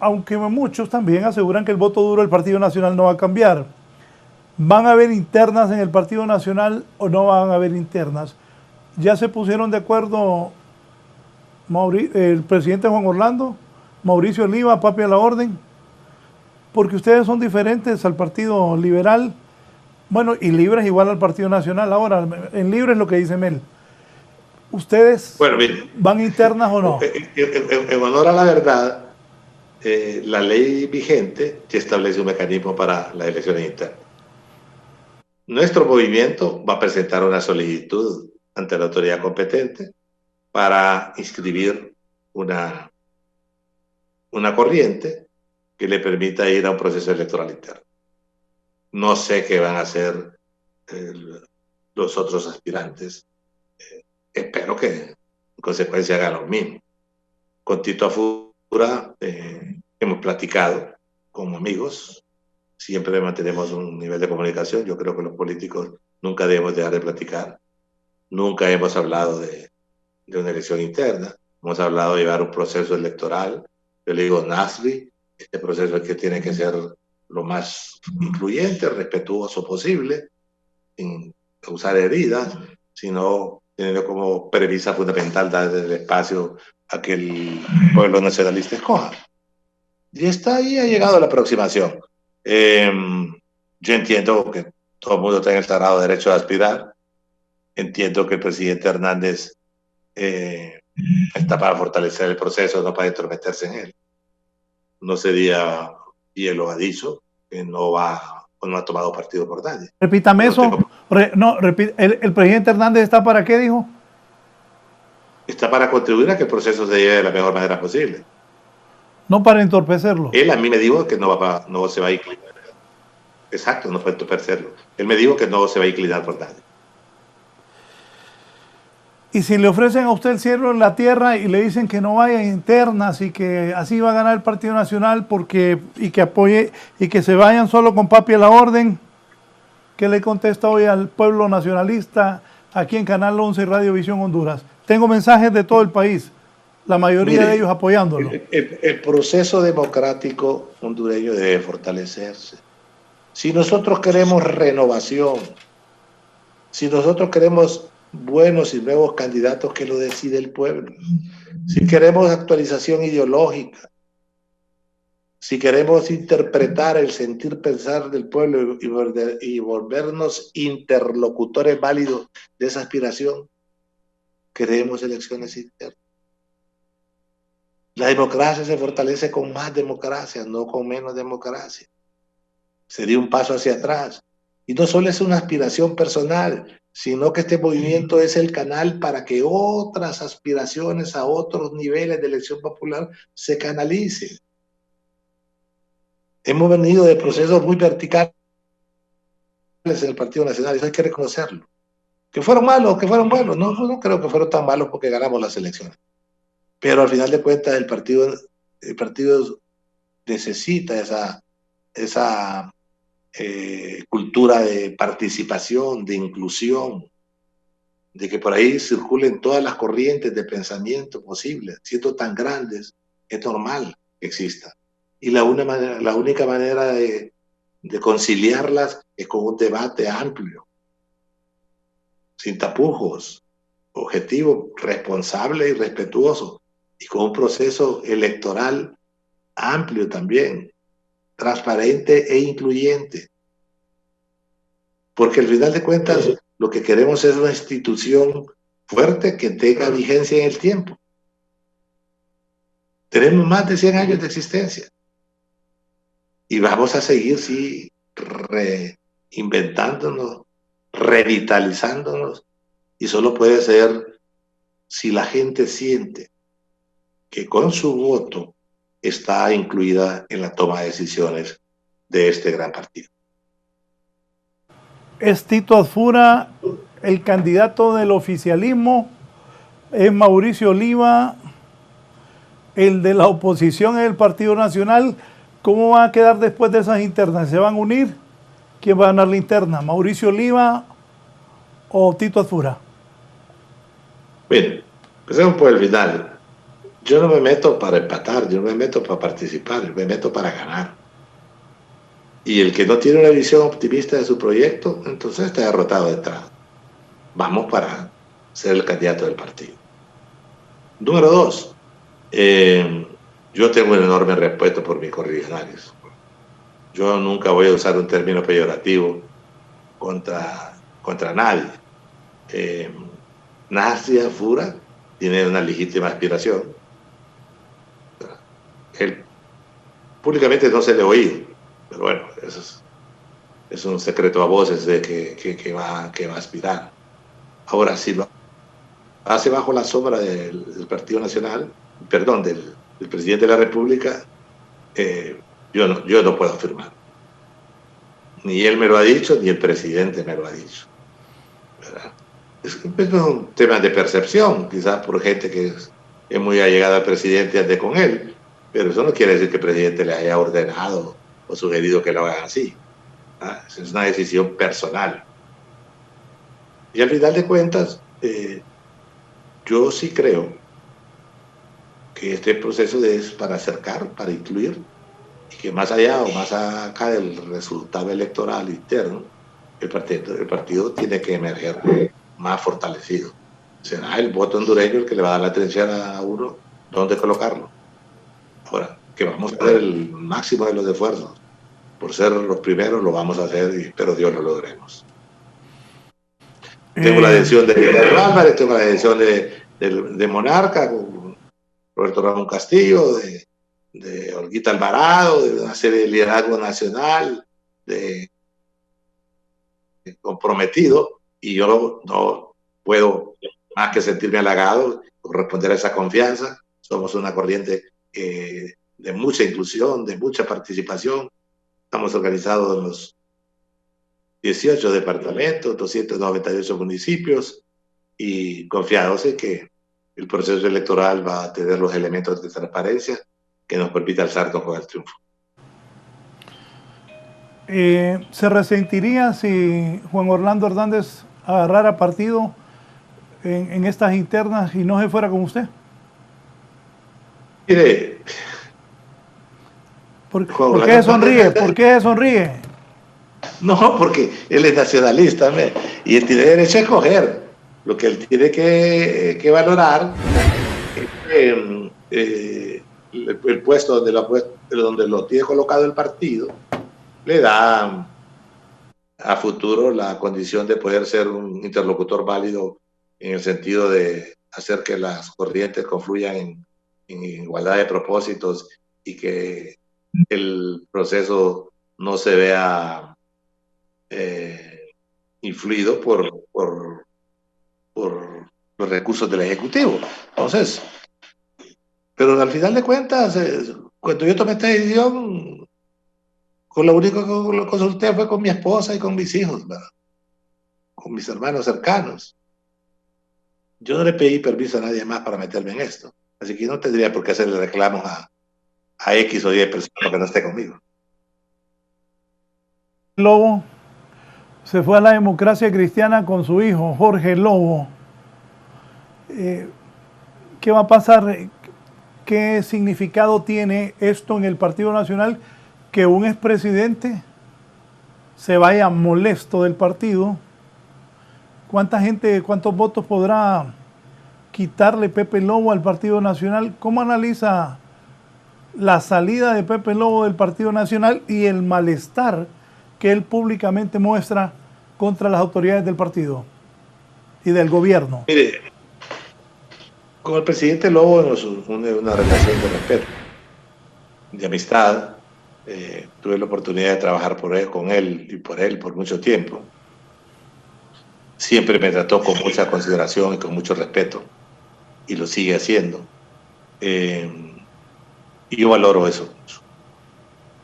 aunque muchos también aseguran que el voto duro del Partido Nacional no va a cambiar. ¿Van a haber internas en el Partido Nacional o no van a haber internas? Ya se pusieron de acuerdo el presidente Juan Orlando, Mauricio Oliva, Papi a la orden, porque ustedes son diferentes al Partido Liberal, bueno, y Libre es igual al Partido Nacional. Ahora, en Libre es lo que dice Mel. ¿Ustedes van internas o no? En honor a la verdad, la ley vigente ya establece un mecanismo para las elecciones internas. Nuestro movimiento va a presentar una solicitud ante la autoridad competente para inscribir una corriente que le permita ir a un proceso electoral interno. No sé qué van a hacer los otros aspirantes. Espero que en consecuencia hagan lo mismo. Con Tito Afura hemos platicado como amigos, siempre mantenemos un nivel de comunicación. Yo creo que los políticos nunca debemos dejar de platicar. Nunca hemos hablado de una elección interna. Hemos hablado de llevar un proceso electoral. Yo le digo, Nasri, este proceso es que tiene que ser lo más incluyente, respetuoso posible, sin causar heridas, sino teniendo como premisa fundamental dar el espacio a que el pueblo nacionalista escoja. Y está ahí, ha llegado la aproximación. Yo entiendo que todo el mundo tiene el sagrado derecho de aspirar. Entiendo que el presidente Hernández está para fortalecer el proceso, no para entrometerse en él. No sería, y él lo ha dicho, que no ha tomado partido por nadie. Repítame eso. ¿El presidente Hernández está para qué, dijo? Está para contribuir a que el proceso se lleve de la mejor manera posible. No para entorpecerlo. Él a mí me dijo que no se va a inclinar. Exacto, no para entorpecerlo. Él me dijo que no se va a inclinar por nadie. Y si le ofrecen a usted el cielo en la tierra y le dicen que no vaya a internas y que así va a ganar el Partido Nacional y que apoye y que se vayan solo con Papi a la orden, ¿qué le contesta hoy al pueblo nacionalista aquí en Canal 11 y Radio Visión Honduras? Tengo mensajes de todo el país, la mayoría de ellos apoyándolo. El proceso democrático hondureño debe fortalecerse. Si nosotros queremos renovación, si nosotros queremos buenos y nuevos candidatos, que lo decide el pueblo. Si queremos actualización ideológica, si queremos interpretar el sentir pensar del pueblo y volvernos interlocutores válidos de esa aspiración, queremos elecciones internas. La democracia se fortalece con más democracia, no con menos democracia. Sería un paso hacia atrás. Y no solo es una aspiración personal, sino que este movimiento es el canal para que otras aspiraciones a otros niveles de elección popular se canalicen. Hemos venido de procesos muy verticales en el Partido Nacional, y eso hay que reconocerlo. Que fueron malos, que fueron buenos, no creo que fueron tan malos porque ganamos las elecciones. Pero al final de cuentas el partido necesita esa cultura de participación, de inclusión, de que por ahí circulen todas las corrientes de pensamiento posibles. Siendo tan grandes, es normal que existan. Y la única manera de conciliarlas es con un debate amplio, sin tapujos, objetivo, responsable y respetuoso, y con un proceso electoral amplio también, transparente e incluyente. Porque al final de cuentas lo que queremos es una institución fuerte que tenga vigencia en el tiempo. Tenemos más de 100 años de existencia y vamos a seguir inventándonos, revitalizándonos, y solo puede ser si la gente siente que con su voto está incluida en la toma de decisiones de este gran partido. ¿Es Tito Asfura el candidato del oficialismo? ¿Es Mauricio Oliva el de la oposición, es el Partido Nacional? ¿Cómo va a quedar después de esas internas? ¿Se van a unir? ¿Quién va a ganar la interna? ¿Mauricio Oliva o Tito Asfura? Bien, empecemos por el final. Yo no me meto para empatar, yo no me meto para participar, yo me meto para ganar. Y el que no tiene una visión optimista de su proyecto, entonces está derrotado de entrada. Vamos para ser el candidato del partido. Número 2, yo tengo un enorme respeto por mis correligionarios. Yo nunca voy a usar un término peyorativo contra nadie. Nasri Asfura tiene una legítima aspiración. Él públicamente no se le oí, pero bueno, eso es un secreto a voces de que va a aspirar. Ahora, si lo hace bajo la sombra del Partido Nacional, perdón, del presidente de la República, yo no puedo afirmar. Ni él me lo ha dicho, ni el presidente me lo ha dicho. ¿Verdad? Es un tema de percepción, quizás por gente que es muy allegada al presidente ande con él, pero eso no quiere decir que el presidente le haya ordenado o sugerido que lo hagan así. ¿Ah? Es una decisión personal. Y al final de cuentas, yo sí creo que este proceso es para acercar, para incluir, y que más allá o más acá del resultado electoral interno, el partido tiene que emerger más fortalecido. Será el voto hondureño el que le va a dar la atención a uno dónde colocarlo. Ahora, que vamos a hacer el máximo de los esfuerzos por ser los primeros, lo vamos a hacer y espero Dios lo logremos. Tengo la adhesión de Miguel Álvarez, tengo la adhesión de Monarca, con Roberto Ramón Castillo, de Olguita Alvarado, de una serie de liderazgo nacional, de comprometido, y yo no puedo más que sentirme halagado por responder a esa confianza. Somos una corriente de mucha inclusión, de mucha participación. Estamos organizados en los 18 departamentos, 298 municipios, y confiados en que el proceso electoral va a tener los elementos de transparencia que nos permita alzarnos con el triunfo. ¿Se resentiría si Juan Orlando Hernández agarrara partido en estas internas y no se fuera con usted? Mire, ¿Por qué se sonríe? ¿Por qué se sonríe? No, porque él es nacionalista, y él tiene derecho a escoger. Lo que él tiene que valorar es el puesto donde lo tiene colocado el partido, le da a futuro la condición de poder ser un interlocutor válido en el sentido de hacer que las corrientes confluyan en igualdad de propósitos y que el proceso no se vea influido por los recursos del Ejecutivo. Entonces, pero al final de cuentas, cuando yo tomé esta decisión, con lo único que lo consulté fue con mi esposa y con mis hijos, ¿verdad? Con mis hermanos cercanos. Yo no le pedí permiso a nadie más para meterme en esto, así que no tendría por qué hacerle reclamos a X o Y personas que no esté conmigo. Lobo se fue a la Democracia Cristiana con su hijo, Jorge Lobo. ¿Qué va a pasar? ¿Qué significado tiene esto en el Partido Nacional? Que un expresidente se vaya molesto del partido. ¿Cuánta gente, cuántos votos podrá quitarle Pepe Lobo al Partido Nacional? ¿Cómo analiza la salida de Pepe Lobo del Partido Nacional y el malestar que él públicamente muestra contra las autoridades del partido y del gobierno? Mire, con el presidente Lobo nos une una relación de respeto, de amistad, Tuve la oportunidad de trabajar con él y por él por mucho tiempo. Siempre me trató con mucha consideración y con mucho respeto, y lo sigue haciendo. Y yo valoro eso mucho.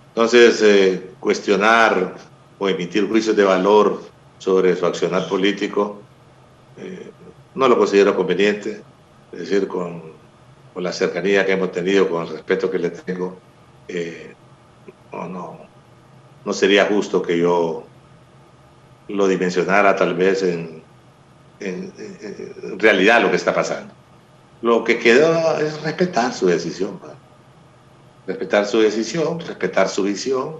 Entonces, cuestionar o emitir juicios de valor sobre su accionar político no lo considero conveniente. Es decir, con la cercanía que hemos tenido, con el respeto que le tengo, no sería justo que yo lo dimensionara tal vez en realidad lo que está pasando. Lo que queda es respetar su decisión, ¿verdad? Respetar su decisión, respetar su visión.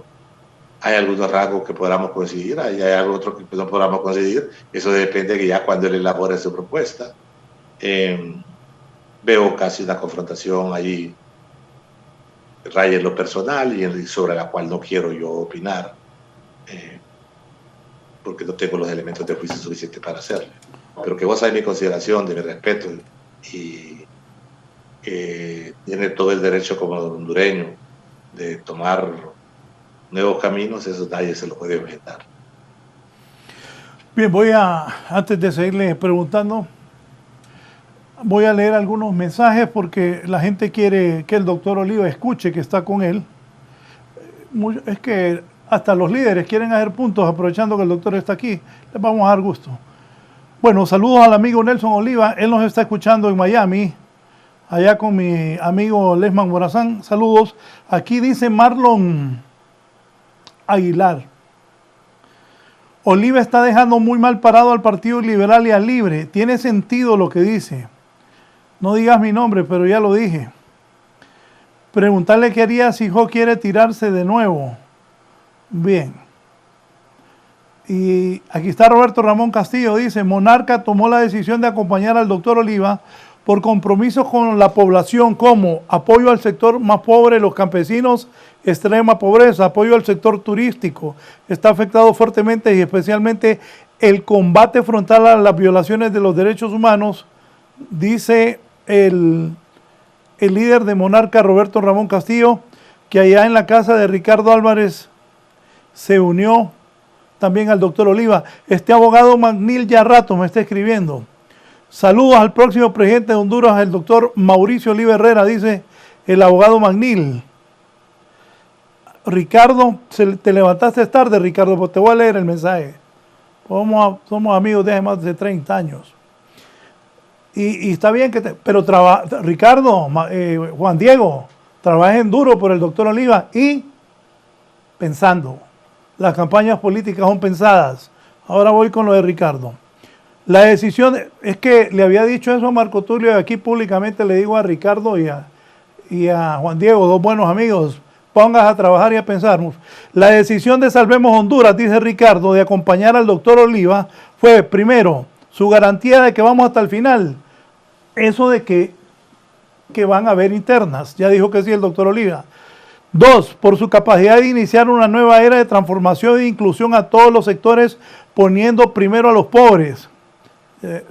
Hay algunos rasgos que podamos coincidir, hay algo otro que no podamos coincidir. Eso depende de que ya cuando él elabore su propuesta. Veo casi una confrontación allí, raya en lo personal y sobre la cual no quiero yo opinar, porque no tengo los elementos de juicio suficientes para hacerlo. Pero que goza de mi consideración, de mi respeto, y tiene todo el derecho como hondureño de tomar nuevos caminos, eso nadie se lo puede objetar. Bien, antes de seguirle preguntando, voy a leer algunos mensajes porque la gente quiere que el doctor Oliva escuche que está con él. Es que hasta los líderes quieren hacer puntos aprovechando que el doctor está aquí. Les vamos a dar gusto. Bueno, saludos al amigo Nelson Oliva. Él nos está escuchando en Miami, allá con mi amigo Lesman Morazán. Saludos. Aquí dice Marlon Aguilar: Oliva está dejando muy mal parado al Partido Liberal y al Libre. Tiene sentido lo que dice. No digas mi nombre, pero ya lo dije. Preguntarle qué haría si Jo quiere tirarse de nuevo. Bien. Y aquí está Roberto Ramón Castillo, dice: Monarca tomó la decisión de acompañar al doctor Oliva por compromisos con la población, como apoyo al sector más pobre, los campesinos, extrema pobreza, apoyo al sector turístico, está afectado fuertemente, y especialmente el combate frontal a las violaciones de los derechos humanos, dice el líder de Monarca, Roberto Ramón Castillo, que allá en la casa de Ricardo Álvarez se unió también al doctor Oliva. Este abogado Magnil ya rato me está escribiendo. Saludos al próximo presidente de Honduras, el doctor Mauricio Oliva Herrera, dice el abogado Magnil. Ricardo, te levantaste tarde, Ricardo, pues te voy a leer el mensaje. Somos amigos de hace más de 30 años. Y está bien pero Ricardo, Juan Diego, trabajen duro por el doctor Oliva y pensando. Las campañas políticas son pensadas. Ahora voy con lo de Ricardo. La decisión, es que le había dicho eso a Marco Tulio, y aquí públicamente le digo a Ricardo y a Juan Diego, dos buenos amigos: pongas a trabajar y a pensar. La decisión de Salvemos Honduras, dice Ricardo, de acompañar al doctor Oliva fue, primero, su garantía de que vamos hasta el final. Eso de que van a haber internas, ya dijo que sí el doctor Oliva. 2, por su capacidad de iniciar una nueva era de transformación e inclusión a todos los sectores, poniendo primero a los pobres.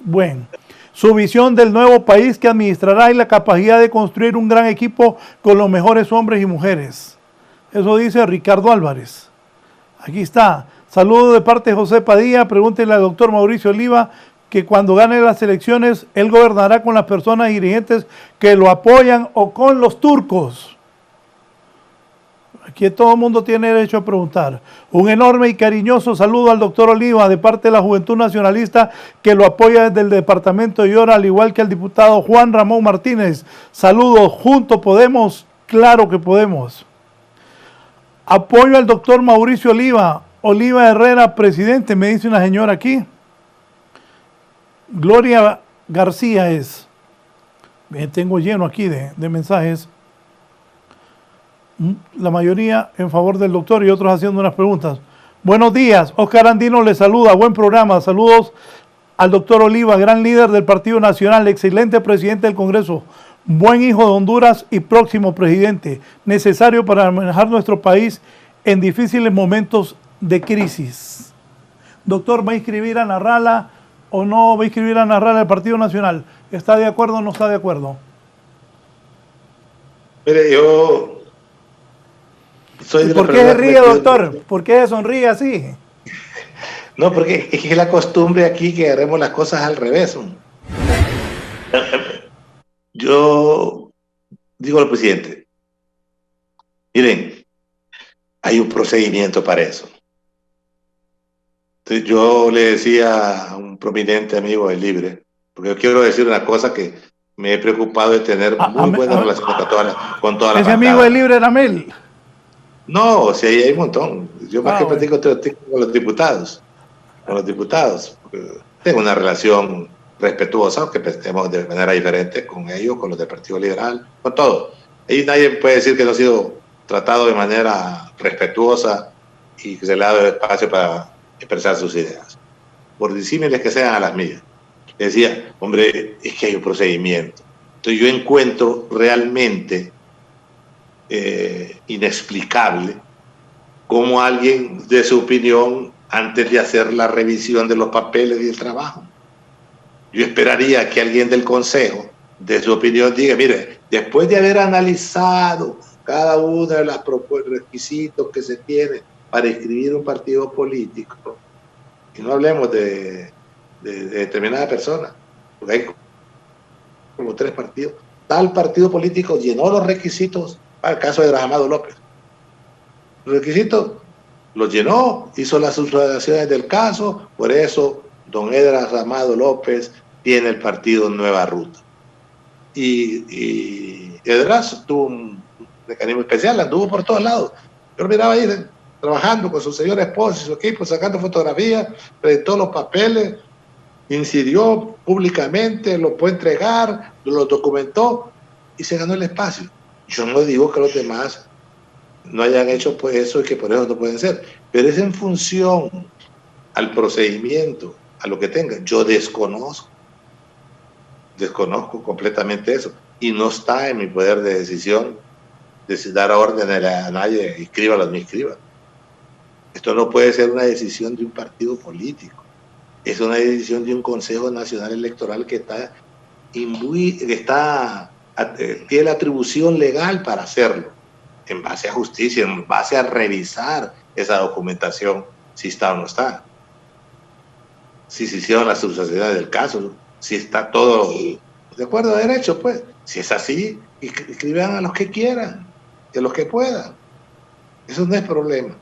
Bueno, su visión del nuevo país que administrará y la capacidad de construir un gran equipo con los mejores hombres y mujeres. Eso dice Ricardo Álvarez. Aquí está. Saludos de parte de José Padilla. Pregúntenle al doctor Mauricio Oliva que cuando gane las elecciones, él gobernará con las personas y dirigentes que lo apoyan o con los turcos. Aquí todo el mundo tiene derecho a preguntar. Un enorme y cariñoso saludo al doctor Oliva de parte de la Juventud Nacionalista que lo apoya desde el departamento de Llora, al igual que al diputado Juan Ramón Martínez. Saludos, juntos podemos, claro que podemos. Apoyo al doctor Mauricio Oliva Herrera, presidente, me dice una señora aquí. Gloria García es. Tengo lleno aquí de mensajes. La mayoría en favor del doctor y otros haciendo unas preguntas. Buenos días, Oscar Andino le saluda, buen programa, saludos al doctor Oliva, gran líder del Partido Nacional, excelente presidente del Congreso, buen hijo de Honduras y próximo presidente, necesario para manejar nuestro país en difíciles momentos de crisis. Doctor, ¿va a inscribir a Narrala o no va a inscribir a Narrala el Partido Nacional? ¿Está de acuerdo o no está de acuerdo? Mire, yo ¿Y por qué se ríe, doctor? ¿Por qué se sonríe así? No, porque es que es la costumbre aquí que haremos las cosas al revés. Yo digo al presidente, miren, hay un procedimiento para eso. Entonces yo le decía a un prominente amigo del Libre, porque yo quiero decir una cosa que me he preocupado de tener muy buenas relaciones con toda la ese bancada. amigo del Libre era Mel. No, sí, ahí hay un montón. Yo más que bueno. platico con los diputados. Con los diputados. Tengo una relación respetuosa, aunque pensemos de manera diferente con ellos, con los del Partido Liberal, con todo. Ahí nadie puede decir que no ha sido tratado de manera respetuosa y que se le ha dado espacio para expresar sus ideas. Por disímiles que sean a las mías. Decía, hombre, es que hay un procedimiento. Entonces yo encuentro realmente inexplicable cómo alguien de su opinión antes de hacer la revisión de los papeles y el trabajo. Yo esperaría que alguien del Consejo de su opinión diga, mire, después de haber analizado cada uno de los requisitos que se tiene para inscribir un partido político, y no hablemos de determinada persona, porque hay como 3 partidos, tal partido político llenó los requisitos para el caso de Amado López. Los requisitos los llenó, hizo las subsanaciones del caso, por eso don Edras Amado López tiene el partido Nueva Ruta. Y Edras tuvo un mecanismo especial, anduvo por todos lados. Yo miraba ahí trabajando con su señor esposo y su equipo, sacando fotografías, presentó los papeles, incidió públicamente, lo puede entregar, lo documentó y se ganó el espacio. Yo no digo que los demás no hayan hecho pues eso y que por eso no pueden ser, pero es en función al procedimiento, a lo que tengan. Yo desconozco completamente eso y no está en mi poder de decisión de dar órdenes a nadie, inscríbalo, no inscríbalo. Esto no puede ser una decisión de un partido político, es una decisión de un Consejo Nacional Electoral que tiene la atribución legal para hacerlo, en base a justicia, en base a revisar esa documentación, si está o no está. Si se hicieron las substancias del caso, si está todo de acuerdo a derecho, pues. Si es así, escriban a los que quieran, a los que puedan. Eso no es problema.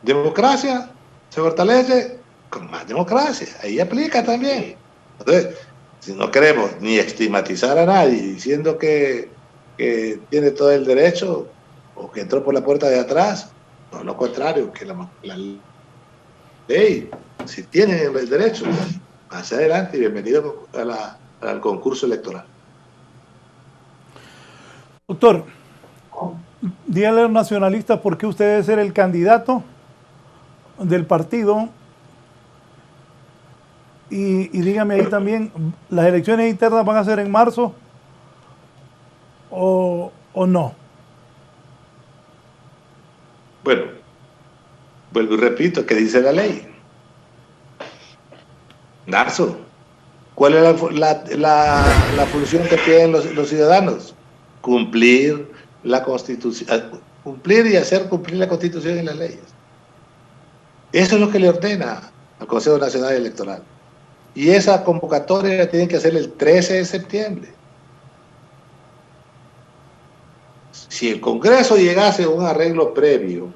Democracia se fortalece con más democracia. Ahí aplica también. Entonces, si no queremos ni estigmatizar a nadie diciendo que tiene todo el derecho o que entró por la puerta de atrás, no, lo contrario, que la ley, si tienen el derecho, hacia adelante y bienvenido al concurso electoral. Doctor, dígale a los nacionalistas por qué usted debe ser el candidato del partido y dígame ahí también, ¿las elecciones internas van a ser en marzo o no? Bueno, vuelvo y repito, ¿qué dice la ley? Marzo. ¿Cuál es la función que tienen los ciudadanos? Cumplir la Constitución, cumplir y hacer cumplir la Constitución y las leyes. Eso es lo que le ordena al Consejo Nacional Electoral. Y esa convocatoria la tienen que hacer el 13 de septiembre. Si el Congreso llegase a un arreglo previo,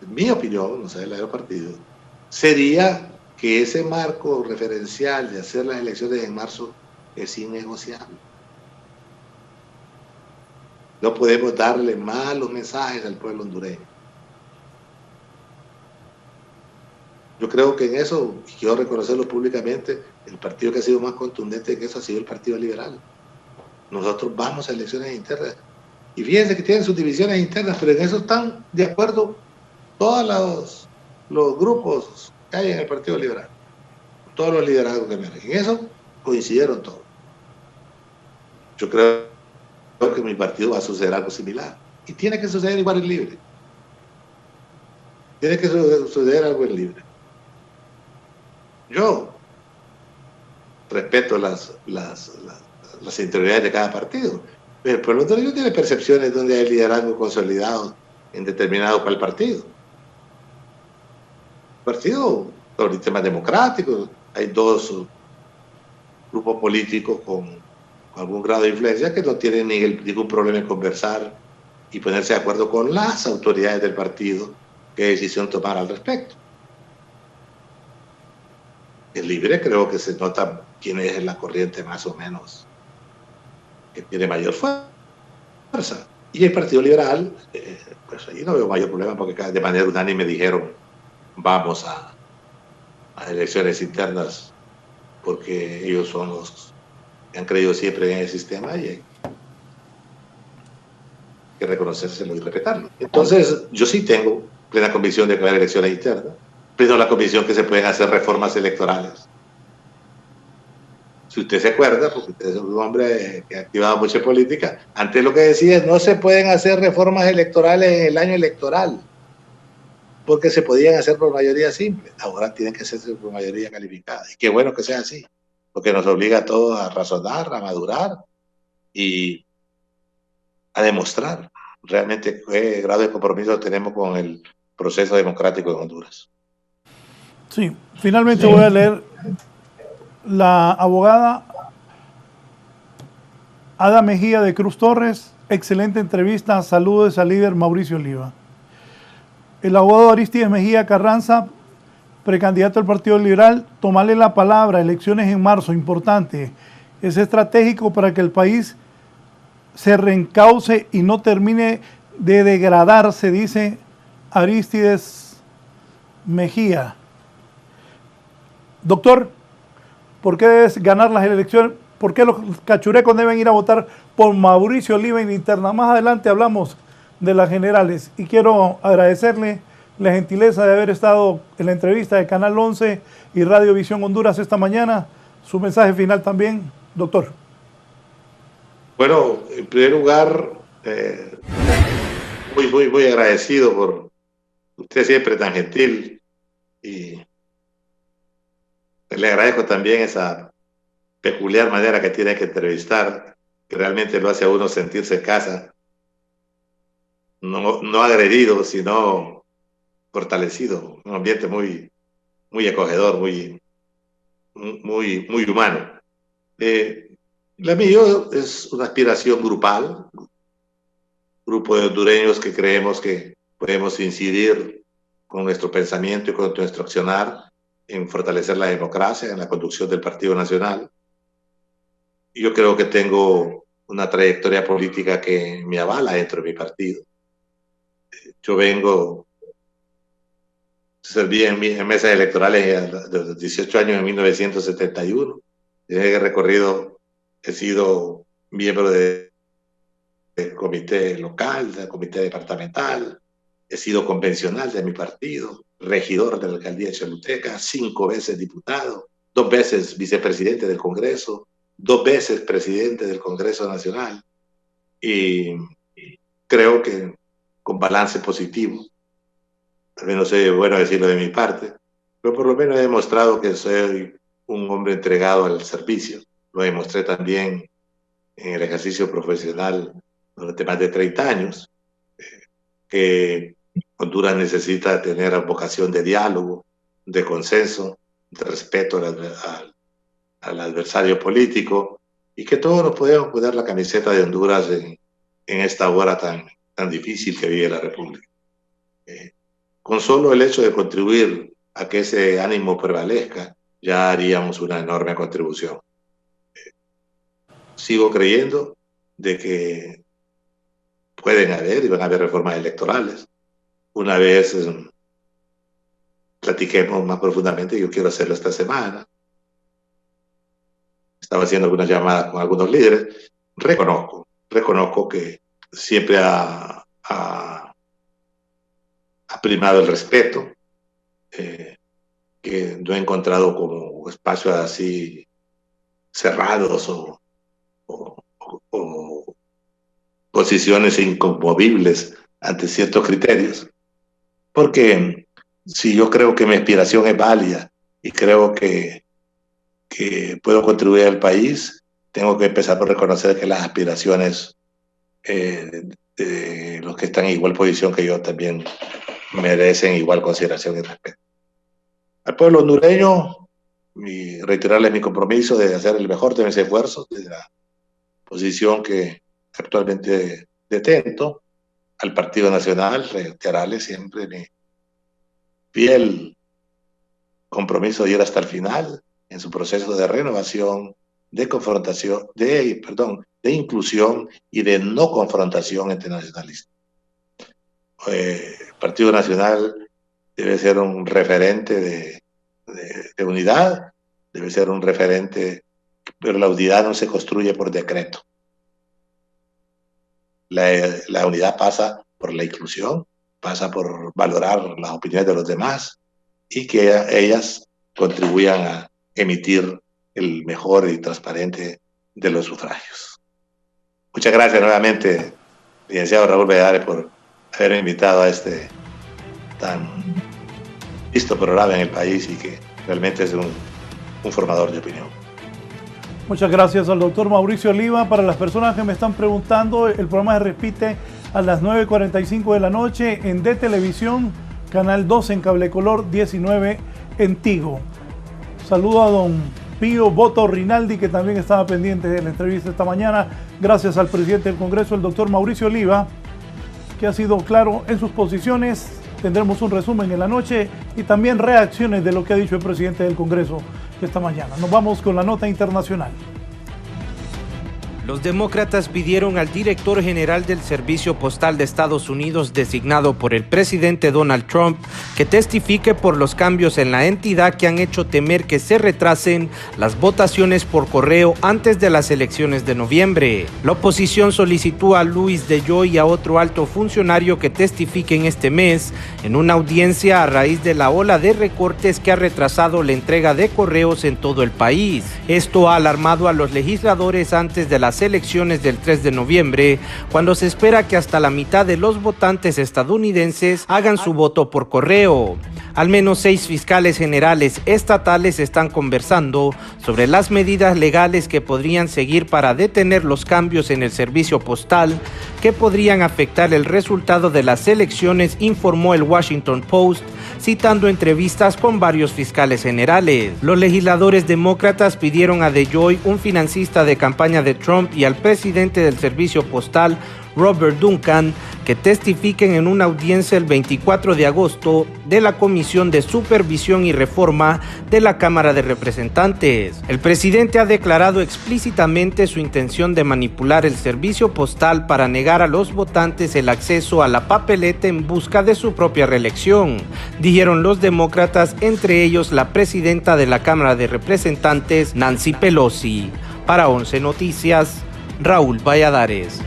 mi opinión, no sé, la del partido, sería que ese marco referencial de hacer las elecciones en marzo es innegociable. No podemos darle malos mensajes al pueblo hondureño. Yo creo que en eso, y quiero reconocerlo públicamente, el partido que ha sido más contundente en eso ha sido el Partido Liberal. Nosotros vamos a elecciones internas. Y fíjense que tienen sus divisiones internas, pero en eso están de acuerdo todos los grupos que hay en el Partido Liberal. Todos los liderazgos que emergen. En eso coincidieron todos. Yo creo que en mi partido va a suceder algo similar. Y tiene que suceder igual en Libre. Tiene que suceder algo en Libre. Yo respeto las interioridades de cada partido, el pueblo hondureño tiene percepciones donde hay liderazgo consolidado en determinado cual partido. Partido sobre temas democráticos, hay dos grupos políticos con algún grado de influencia que no tienen ningún problema en conversar y ponerse de acuerdo con las autoridades del partido qué decisión tomar al respecto. En Libre creo que se nota quién es la corriente más o menos que tiene mayor fuerza. Y el Partido Liberal, pues ahí no veo mayor problema porque de manera unánime dijeron vamos a elecciones internas porque ellos son los que han creído siempre en el sistema y hay que reconocérselo y respetarlo. Entonces, yo sí tengo plena convicción de que va a haber elecciones internas, pero la convicción que se pueden hacer reformas electorales. Si usted se acuerda, porque usted es un hombre que ha activado mucha política, antes lo que decía es no se pueden hacer reformas electorales en el año electoral, porque se podían hacer por mayoría simple. Ahora tienen que hacerse por mayoría calificada. Y qué bueno que sea así, porque nos obliga a todos a razonar, a madurar y a demostrar realmente qué grado de compromiso tenemos con el proceso democrático de Honduras. Sí, finalmente voy a leer la abogada Ada Mejía de Cruz Torres. Excelente entrevista. Saludos al líder Mauricio Oliva. El abogado Aristides Mejía Carranza, precandidato del Partido Liberal, tomarle la palabra. Elecciones en marzo, importante. Es estratégico para que el país se reencauce y no termine de degradarse, dice Aristides Mejía. Doctor, ¿por qué debes ganar las elecciones? ¿Por qué los cachurecos deben ir a votar por Mauricio Oliva en interna? Más adelante hablamos de las generales y quiero agradecerle la gentileza de haber estado en la entrevista de Canal 11 y Radio Visión Honduras esta mañana. Su mensaje final también, doctor. Bueno, en primer lugar, muy agradecido por usted siempre tan gentil y le agradezco también esa peculiar manera que tiene que entrevistar, que realmente lo hace a uno sentirse en casa, no agredido, sino fortalecido, un ambiente muy acogedor, muy humano. La mía es una aspiración grupal, grupo de hondureños que creemos que podemos incidir con nuestro pensamiento y con nuestro accionar en fortalecer la democracia, en la conducción del Partido Nacional. Yo creo que tengo una trayectoria política que me avala dentro de mi partido. Yo serví en mesas electorales de los 18 años en 1971. Desde que recorrido he sido miembro del comité local, del comité departamental, he sido convencional de mi partido, regidor de la alcaldía de Choluteca, 5 veces diputado, 2 veces vicepresidente del Congreso, 2 veces presidente del Congreso Nacional, y creo que con balance positivo. Tal vez no sé, bueno decirlo de mi parte, pero por lo menos he demostrado que soy un hombre entregado al servicio. Lo demostré también en el ejercicio profesional durante más de 30 años, que Honduras necesita tener vocación de diálogo, de consenso, de respeto al adversario político, y que todos nos podemos poner la camiseta de Honduras en esta hora tan difícil que vive la República. Con solo el hecho de contribuir a que ese ánimo prevalezca, ya haríamos una enorme contribución. Sigo creyendo de que pueden haber y van a haber reformas electorales. Una vez platiquemos más profundamente, yo quiero hacerlo esta semana. Estaba haciendo algunas llamadas con algunos líderes. Reconozco que siempre ha primado el respeto, que no he encontrado como espacios así cerrados o posiciones inconmovibles ante ciertos criterios, porque si yo creo que mi aspiración es válida y creo que puedo contribuir al país, tengo que empezar por reconocer que las aspiraciones los que están en igual posición que yo también merecen igual consideración y respeto. Al pueblo hondureño, reiterarles mi compromiso de hacer el mejor de mis esfuerzos desde la posición que actualmente detento. Al Partido Nacional, reiterarles siempre mi fiel compromiso de ir hasta el final en su proceso de renovación, de confrontación, de inclusión y de no confrontación entre nacionalistas. El Partido Nacional debe ser un referente de unidad, debe ser un referente, pero la unidad no se construye por decreto. La unidad pasa por la inclusión, pasa por valorar las opiniones de los demás y que ellas contribuyan a emitir el mejor y transparente de los sufragios. Muchas gracias nuevamente, licenciado Raúl Valladares, por haberme invitado a este tan visto programa en el país y que realmente es un formador de opinión. Muchas gracias al doctor Mauricio Oliva. Para las personas que me están preguntando, el programa se repite a las 9:45 de la noche en D Televisión, Canal 2 en Cable Color, 19 en Tigo. Saludo a don Pío Boto Rinaldi, que también estaba pendiente de la entrevista esta mañana. Gracias al presidente del Congreso, el doctor Mauricio Oliva, que ha sido claro en sus posiciones. Tendremos un resumen en la noche y también reacciones de lo que ha dicho el presidente del Congreso esta mañana. Nos vamos con la nota internacional. Los demócratas pidieron al director general del Servicio Postal de Estados Unidos, designado por el presidente Donald Trump, que testifique por los cambios en la entidad que han hecho temer que se retrasen las votaciones por correo antes de las elecciones de noviembre. La oposición solicitó a Luis DeJoy y a otro alto funcionario que testifiquen este mes en una audiencia a raíz de la ola de recortes que ha retrasado la entrega de correos en todo el país. Esto ha alarmado a los legisladores antes de las elecciones del 3 de noviembre, cuando se espera que hasta la mitad de los votantes estadounidenses hagan su voto por correo. Al menos 6 fiscales generales estatales están conversando sobre las medidas legales que podrían seguir para detener los cambios en el servicio postal que podrían afectar el resultado de las elecciones, informó el Washington Post, citando entrevistas con varios fiscales generales. Los legisladores demócratas pidieron a DeJoy, un financista de campaña de Trump, y al presidente del servicio postal, Robert Duncan, que testifiquen en una audiencia el 24 de agosto de la Comisión de Supervisión y Reforma de la Cámara de Representantes. El presidente ha declarado explícitamente su intención de manipular el servicio postal para negar a los votantes el acceso a la papeleta en busca de su propia reelección, dijeron los demócratas, entre ellos la presidenta de la Cámara de Representantes, Nancy Pelosi. Para 11 Noticias, Raúl Valladares.